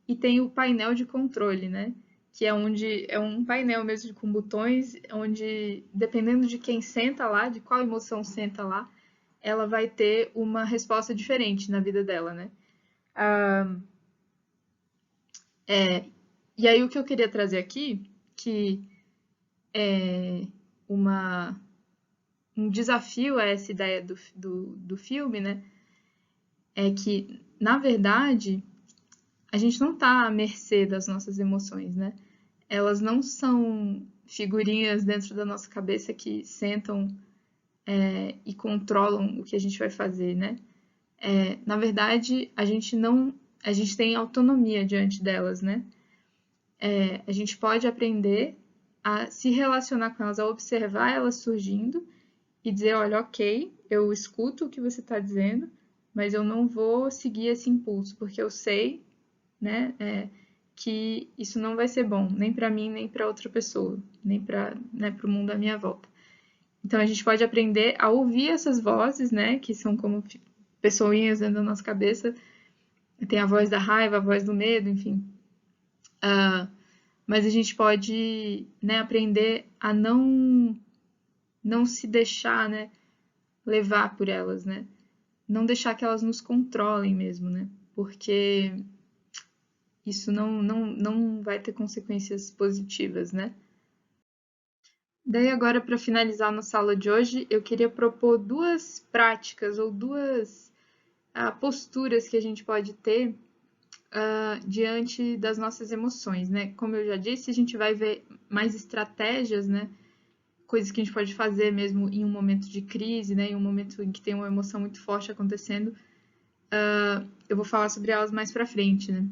E tem o painel de controle, né? Que é onde é um painel mesmo com botões, onde dependendo de quem senta lá, de qual emoção senta lá, ela vai ter uma resposta diferente na vida dela, né? E aí o que eu queria trazer aqui, que é um desafio a essa ideia do filme, né? É que, na verdade, a gente não está à mercê das nossas emoções, né? Elas não são figurinhas dentro da nossa cabeça que sentam e controlam o que a gente vai fazer, né? Na verdade, a gente tem autonomia diante delas, né? A gente pode aprender a se relacionar com elas, a observar elas surgindo e dizer, olha, ok, eu escuto o que você está dizendo, mas eu não vou seguir esse impulso, porque eu sei, né, que isso não vai ser bom, nem para mim, nem para outra pessoa, nem para, né, o mundo à minha volta. Então a gente pode aprender a ouvir essas vozes, né, que são como pessoinhas dentro da nossa cabeça. Tem a voz da raiva, a voz do medo, enfim. Mas a gente pode, né, aprender a não se deixar, né, levar por elas, né? Não deixar que elas nos controlem mesmo, né? Porque isso não vai ter consequências positivas, né? Daí agora, para finalizar nossa aula de hoje, eu queria propor 2 práticas ou 2 posturas que a gente pode ter diante das nossas emoções, né? Como eu já disse, a gente vai ver mais estratégias, né? Coisas que a gente pode fazer mesmo em um momento de crise, né? Em um momento em que tem uma emoção muito forte acontecendo. Eu vou falar sobre elas mais para frente, né?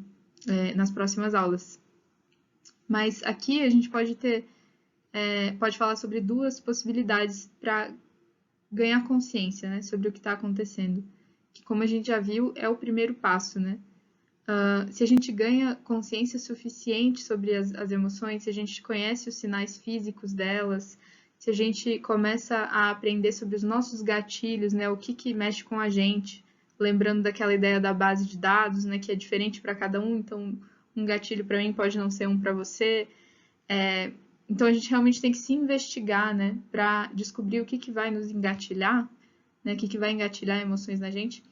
Nas próximas aulas. Mas aqui a gente pode falar sobre 2 possibilidades para ganhar consciência, né, sobre o que está acontecendo. Que, como a gente já viu, é o primeiro passo, né? Se a gente ganha consciência suficiente sobre as emoções, se a gente conhece os sinais físicos delas, se a gente começa a aprender sobre os nossos gatilhos, né, o que mexe com a gente, lembrando daquela ideia da base de dados, né, que é diferente para cada um, então um gatilho para mim pode não ser um para você. Então a gente realmente tem que se investigar, né, para descobrir o que vai nos engatilhar, né, o que vai engatilhar emoções na gente.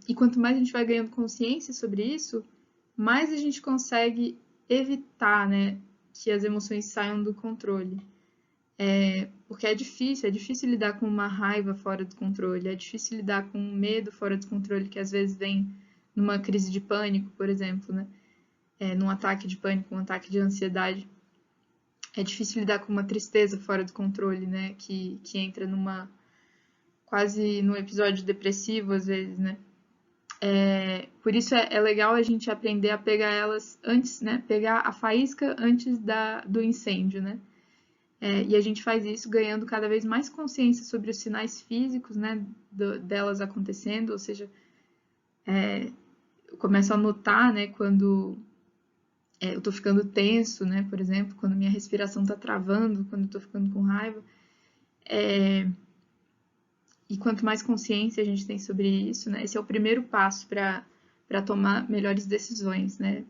E quanto mais a gente vai ganhando consciência sobre isso, mais a gente consegue evitar, né, que as emoções saiam do controle. Porque é difícil lidar com uma raiva fora do controle, é difícil lidar com um medo fora do controle, que às vezes vem numa crise de pânico, por exemplo, né? Num ataque de pânico, um ataque de ansiedade. É difícil lidar com uma tristeza fora do controle, né? Que entra quase num episódio depressivo, às vezes, né? Por isso é legal a gente aprender a pegar elas antes, né? Pegar a faísca antes do incêndio, né? E a gente faz isso ganhando cada vez mais consciência sobre os sinais físicos, né? Delas acontecendo, ou seja, eu começo a notar, né? Quando eu tô ficando tenso, né? Por exemplo, quando minha respiração tá travando, quando eu tô ficando com raiva. E quanto mais consciência a gente tem sobre isso, né? Esse é o primeiro passo para tomar melhores decisões, né?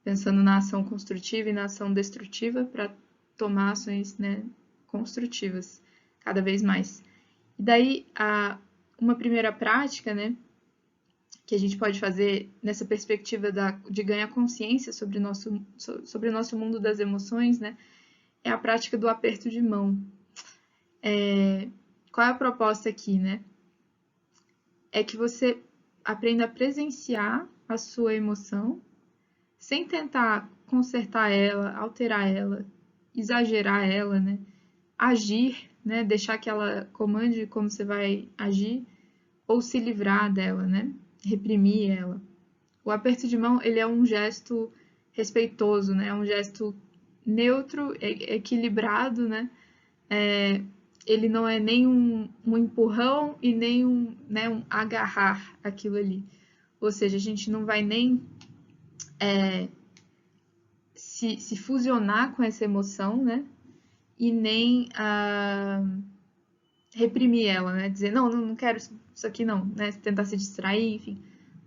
Pensando na ação construtiva e na ação destrutiva, para tomar ações, né, construtivas cada vez mais. E daí, uma primeira prática, né, que a gente pode fazer nessa perspectiva de ganhar consciência sobre o nosso mundo das emoções, né, é a prática do aperto de mão. Qual é a proposta aqui, né? É que você aprenda a presenciar a sua emoção sem tentar consertar ela, alterar ela, exagerar ela, né? Agir, né? Deixar que ela comande como você vai agir ou se livrar dela, né? Reprimir ela. O aperto de mão, ele é um gesto respeitoso, né? É um gesto neutro, equilibrado, né? Ele não é nem um empurrão e nem um agarrar aquilo ali. Ou seja, a gente não vai nem se fusionar com essa emoção, né? E nem reprimir ela, né? Dizer, não quero isso aqui não, né? Tentar se distrair, enfim.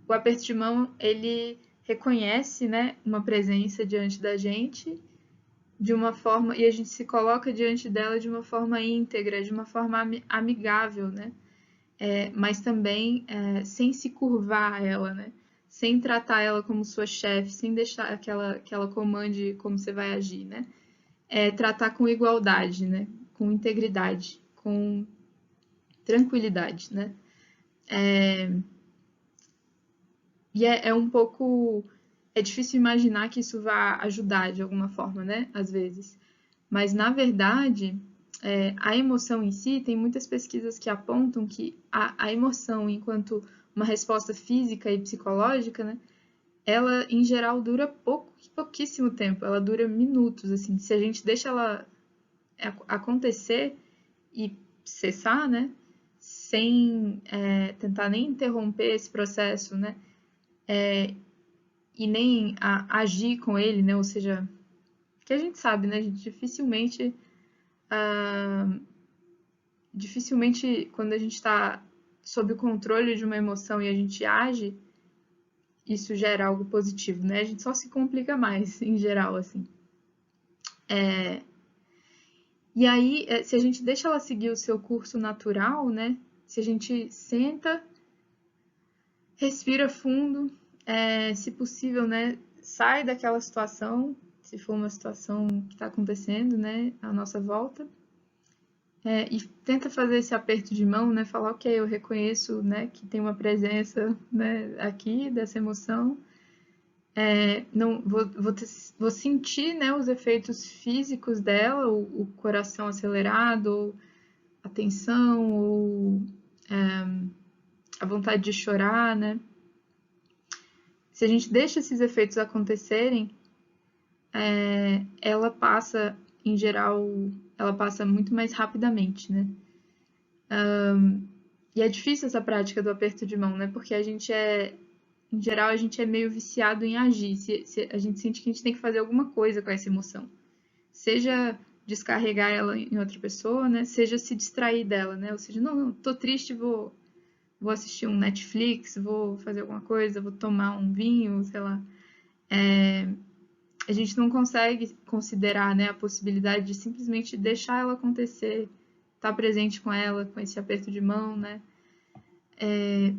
O aperto de mão, ele reconhece, né, uma presença diante da gente de uma forma, e a gente se coloca diante dela de uma forma íntegra, de uma forma amigável, né? Mas também sem se curvar a ela, né? Sem tratar ela como sua chefe, sem deixar que ela comande como você vai agir, né? Tratar com igualdade, né? Com integridade, com tranquilidade, né? E é um pouco. É difícil imaginar que isso vá ajudar de alguma forma, né? Às vezes. Mas, na verdade, a emoção em si, tem muitas pesquisas que apontam que a emoção, enquanto uma resposta física e psicológica, né? Ela, em geral, dura pouquíssimo tempo. Ela dura minutos, assim. Se a gente deixa ela acontecer e cessar, né? Sem tentar nem interromper esse processo, né? E nem agir com ele, né? Ou seja, que a gente sabe, né? A gente dificilmente quando a gente está sob o controle de uma emoção e a gente age, isso gera algo positivo, né? A gente só se complica mais, em geral, assim. E aí, se a gente deixa ela seguir o seu curso natural, né? Se a gente senta, respira fundo, se possível, né? Sai daquela situação, se for uma situação que está acontecendo, né? À nossa volta. E tenta fazer esse aperto de mão, né? Falar, ok, eu reconheço, né, que tem uma presença, né, aqui dessa emoção. Não vou sentir, né, os efeitos físicos dela, o coração acelerado, ou a tensão, ou a vontade de chorar, né? Se a gente deixa esses efeitos acontecerem, ela passa, em geral, ela passa muito mais rapidamente, né? E é difícil essa prática do aperto de mão, né? Porque em geral, a gente é meio viciado em agir. Se a gente sente que a gente tem que fazer alguma coisa com essa emoção. Seja descarregar ela em outra pessoa, né? Seja se distrair dela, né? Ou seja, não, tô triste, vou assistir um Netflix, vou fazer alguma coisa, vou tomar um vinho, sei lá. A gente não consegue considerar, né, a possibilidade de simplesmente deixar ela acontecer, estar presente com ela, com esse aperto de mão, né?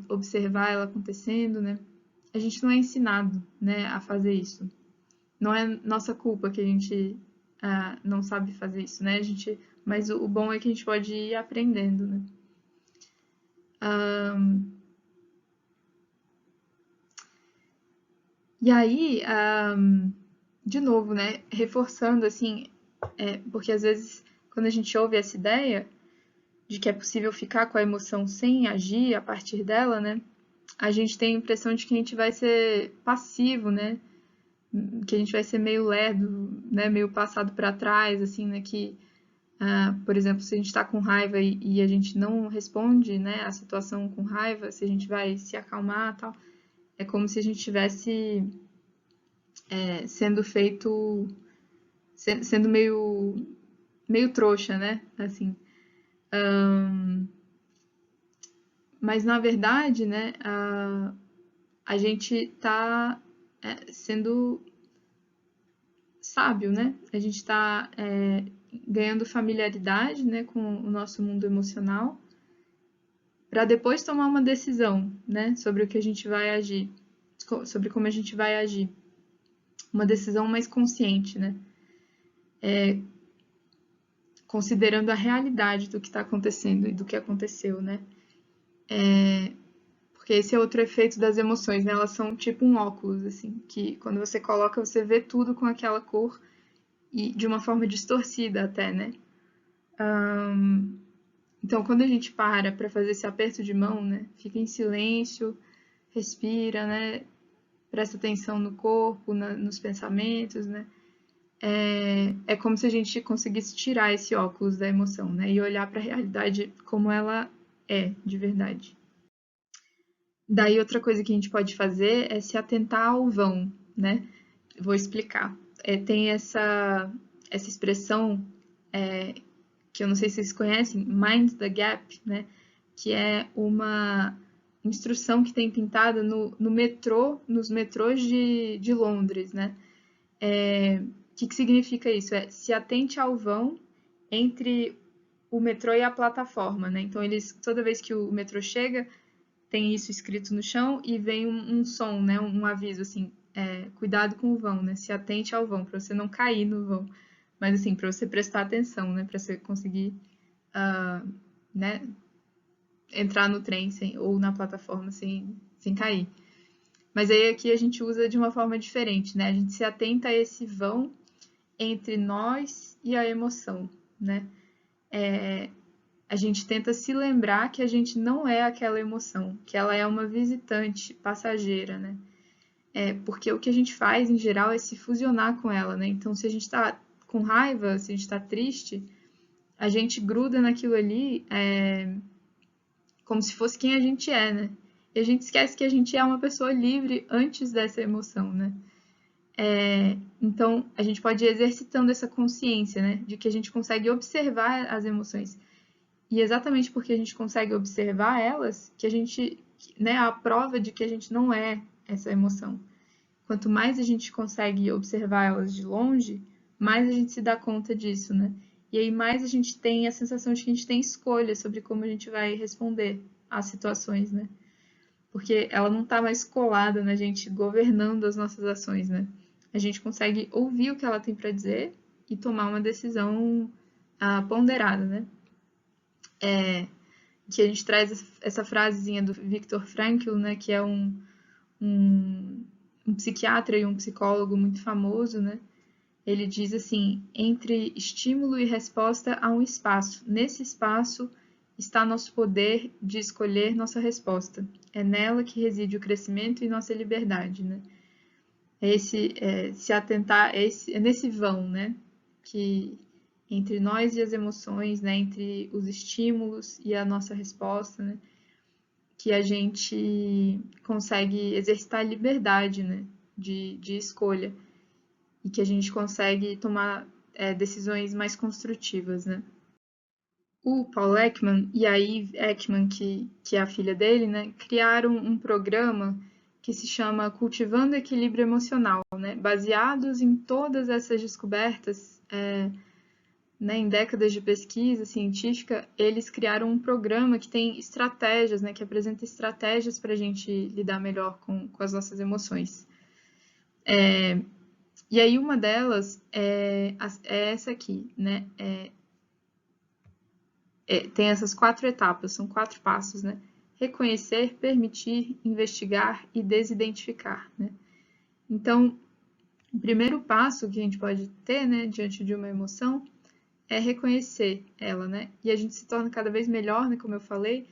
Observar ela acontecendo, né? A gente não é ensinado, né, a fazer isso. Não é nossa culpa que a gente não sabe fazer isso, né? Mas o bom é que a gente pode ir aprendendo, né? E aí, de novo, né? Reforçando, assim, porque às vezes quando a gente ouve essa ideia de que é possível ficar com a emoção sem agir a partir dela, né? A gente tem a impressão de que a gente vai ser passivo, né? Que a gente vai ser meio lerdo, né? Meio passado para trás, assim, né? Que, por exemplo, se a gente está com raiva e a gente não responde, né? A situação com raiva, se a gente vai se acalmar, tal, é como se a gente tivesse sendo feito, sendo meio trouxa, né? Assim. Mas na verdade, né? A gente está sendo sábio, né? A gente está ganhando familiaridade, né, com o nosso mundo emocional para depois tomar uma decisão, né, sobre o que a gente vai agir, sobre como a gente vai agir. Uma decisão mais consciente, né? Considerando a realidade do que está acontecendo e do que aconteceu, né? Porque esse é outro efeito das emoções, né? Elas são tipo um óculos, assim, que quando você coloca, você vê tudo com aquela cor e de uma forma distorcida até, né? Então, quando a gente para fazer esse aperto de mão, né? Fica em silêncio, respira, né? Presta atenção no corpo, nos pensamentos, né? É como se a gente conseguisse tirar esse óculos da emoção, né? E olhar para a realidade como ela é, de verdade. Daí, outra coisa que a gente pode fazer é se atentar ao vão, né? Vou explicar. Tem essa expressão que eu não sei se vocês conhecem, Mind the Gap, né? Que é uma instrução que tem pintada no metrô, nos metrôs de Londres, né? O que significa isso? Se atente ao vão entre o metrô e a plataforma, né? Então, toda vez que o metrô chega, tem isso escrito no chão e vem um som, né? Um aviso, assim, cuidado com o vão, né? Se atente ao vão, para você não cair no vão. Mas, assim, para você prestar atenção, né? Para você conseguir, né? Entrar no trem ou na plataforma sem cair. Mas aí aqui a gente usa de uma forma diferente, né? A gente se atenta a esse vão entre nós e a emoção, né? A gente tenta se lembrar que a gente não é aquela emoção, que ela é uma visitante passageira, né? Porque o que a gente faz, em geral, é se fusionar com ela, né? Então, se a gente está com raiva, se a gente está triste, a gente gruda naquilo ali como se fosse quem a gente é, né? E a gente esquece que a gente é uma pessoa livre antes dessa emoção, né? Então, a gente pode ir exercitando essa consciência, né? De que a gente consegue observar as emoções. E exatamente porque a gente consegue observar elas, que a gente, né, a prova de que a gente não é essa emoção. Quanto mais a gente consegue observar elas de longe, mais a gente se dá conta disso, né? E aí mais a gente tem a sensação de que a gente tem escolha sobre como a gente vai responder às situações, né? Porque ela não está mais colada na gente governando as nossas ações, né? A gente consegue ouvir o que ela tem para dizer e tomar uma decisão ponderada, né? Que a gente traz essa frasezinha do Viktor Frankl, né? Que é um psiquiatra e um psicólogo muito famoso, né? Ele diz assim: entre estímulo e resposta há um espaço. Nesse espaço está nosso poder de escolher nossa resposta. É nela que reside o crescimento e nossa liberdade, né? Se atentar, é nesse vão, né? Que entre nós e as emoções, né? Entre os estímulos e a nossa resposta, né? Que a gente consegue exercitar a liberdade, né? De escolha. E que a gente consegue tomar decisões mais construtivas, né? O Paul Ekman e a Eve Ekman, que é a filha dele, né, criaram um programa que se chama Cultivando Equilíbrio Emocional, né, baseados em todas essas descobertas, né, em décadas de pesquisa científica, eles criaram um programa que tem estratégias, né, que apresenta estratégias para a gente lidar melhor com as nossas emoções. E aí uma delas é essa aqui, né? Tem essas 4 etapas, são 4 passos, né? Reconhecer, permitir, investigar e desidentificar, né? Então, o primeiro passo que a gente pode ter, né, diante de uma emoção é reconhecer ela, né? E a gente se torna cada vez melhor, né, como eu falei,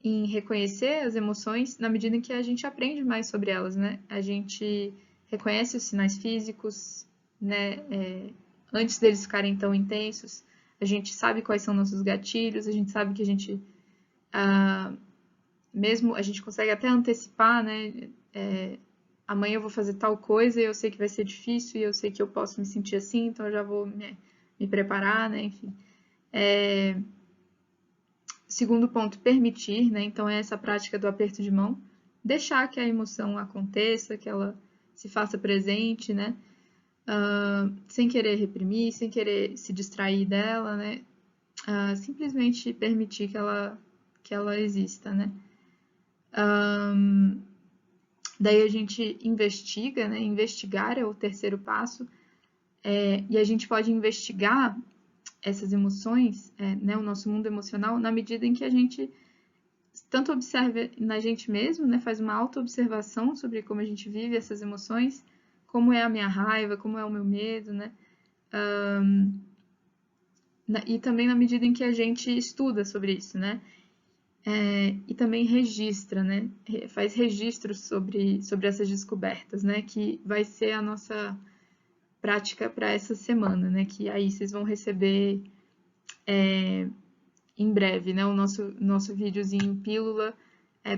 em reconhecer as emoções na medida em que a gente aprende mais sobre elas, né? A gente reconhece os sinais físicos, né? Antes deles ficarem tão intensos, a gente sabe quais são nossos gatilhos, a gente sabe que a gente mesmo a gente consegue até antecipar, né? Amanhã eu vou fazer tal coisa e eu sei que vai ser difícil e eu sei que eu posso me sentir assim, então eu já vou me preparar, né? Enfim. Segundo ponto, permitir, né? Então é essa prática do aperto de mão, deixar que a emoção aconteça, que ela se faça presente, né? Sem querer reprimir, sem querer se distrair dela, né? Simplesmente permitir que que ela exista, né? Daí a gente investiga, né? Investigar é o terceiro passo, e a gente pode investigar essas emoções, né? O nosso mundo emocional, na medida em que a gente tanto observa na gente mesmo, né? Faz uma auto-observação sobre como a gente vive essas emoções, como é a minha raiva, como é o meu medo, né? E também na medida em que a gente estuda sobre isso, né? E também registra, né? Faz registros sobre essas descobertas, né? Que vai ser a nossa prática para essa semana, né? Que aí vocês vão receber em breve, né? O nosso videozinho pílula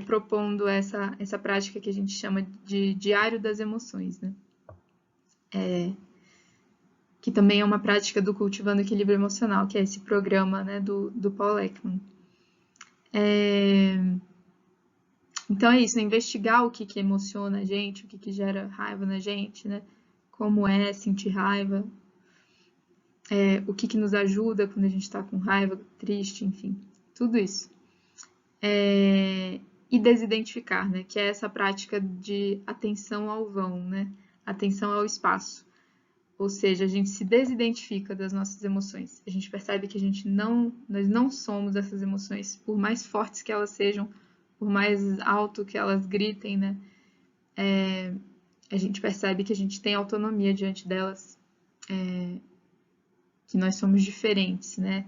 propondo essa prática que a gente chama de Diário das Emoções, né? Que também é uma prática do Cultivando Equilíbrio Emocional, que é esse programa, né, do Paul Ekman. Então é isso, né? Investigar o que emociona a gente, o que gera raiva na gente, né? Como é sentir raiva, o que nos ajuda quando a gente está com raiva, triste, enfim, tudo isso. E desidentificar, né? Que é essa prática de atenção ao vão, né? Atenção ao espaço. Ou seja, a gente se desidentifica das nossas emoções. A gente percebe que nós não somos essas emoções, por mais fortes que elas sejam, por mais alto que elas gritem, né? A gente percebe que a gente tem autonomia diante delas, que nós somos diferentes, né?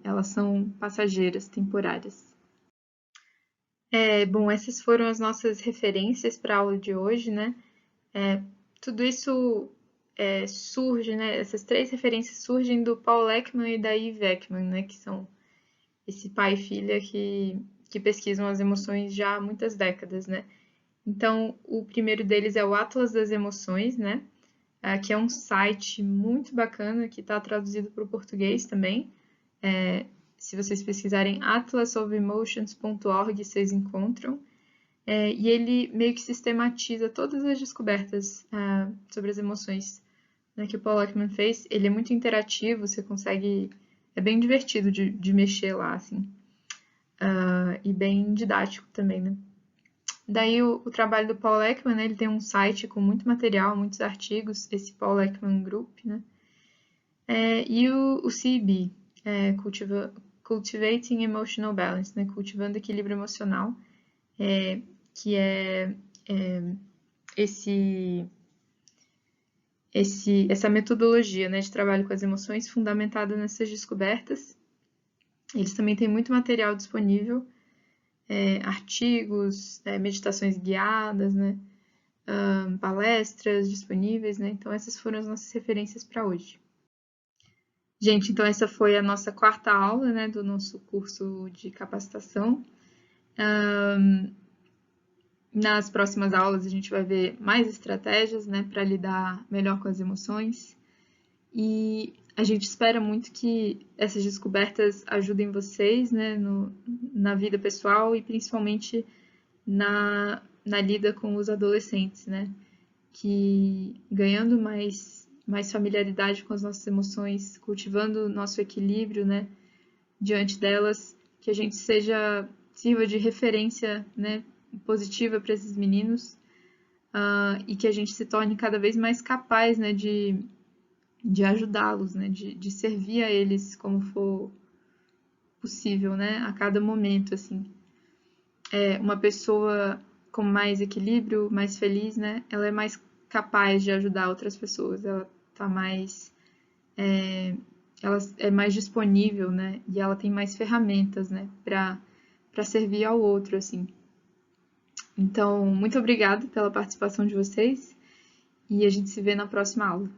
Elas são passageiras, temporárias. Bom, essas foram as nossas referências para a aula de hoje, né? Tudo isso surge, né? Essas 3 referências surgem do Paul Ekman e da Eve Ekman, né? Que são esse pai e filha que pesquisam as emoções já há muitas décadas, né? Então, o primeiro deles é o Atlas das Emoções, né? Que é um site muito bacana que está traduzido para o português também. Se vocês pesquisarem atlasofemotions.org, vocês encontram. E ele meio que sistematiza todas as descobertas sobre as emoções, né, que o Paul Ekman fez. Ele é muito interativo, você consegue... É bem divertido de mexer lá, assim. E bem didático também, né? Daí o trabalho do Paul Ekman, né, ele tem um site com muito material, muitos artigos, esse Paul Ekman Group, né? E o CEB, Cultivating Emotional Balance, né? Cultivando Equilíbrio Emocional, que é essa metodologia, né, de trabalho com as emoções fundamentada nessas descobertas. Eles também têm muito material disponível, artigos, meditações guiadas, né, palestras disponíveis, né? Então essas foram as nossas referências para hoje. Gente, então essa foi a nossa 4ª aula, né, do nosso curso de capacitação. Nas próximas aulas a gente vai ver mais estratégias, né, para lidar melhor com as emoções. E a gente espera muito que essas descobertas ajudem vocês, né, na vida pessoal e principalmente na lida com os adolescentes, né, que ganhando mais familiaridade com as nossas emoções, cultivando o nosso equilíbrio, né, diante delas, que a gente sirva de referência, né, positiva para esses meninos, e que a gente se torne cada vez mais capaz, né, de ajudá-los, né, de servir a eles como for possível, né, a cada momento, assim. Uma pessoa com mais equilíbrio, mais feliz, né, ela é mais capaz de ajudar outras pessoas, ela tá mais... ela é mais disponível, né, e ela tem mais ferramentas, né, para servir ao outro, assim. Então, muito obrigada pela participação de vocês e a gente se vê na próxima aula.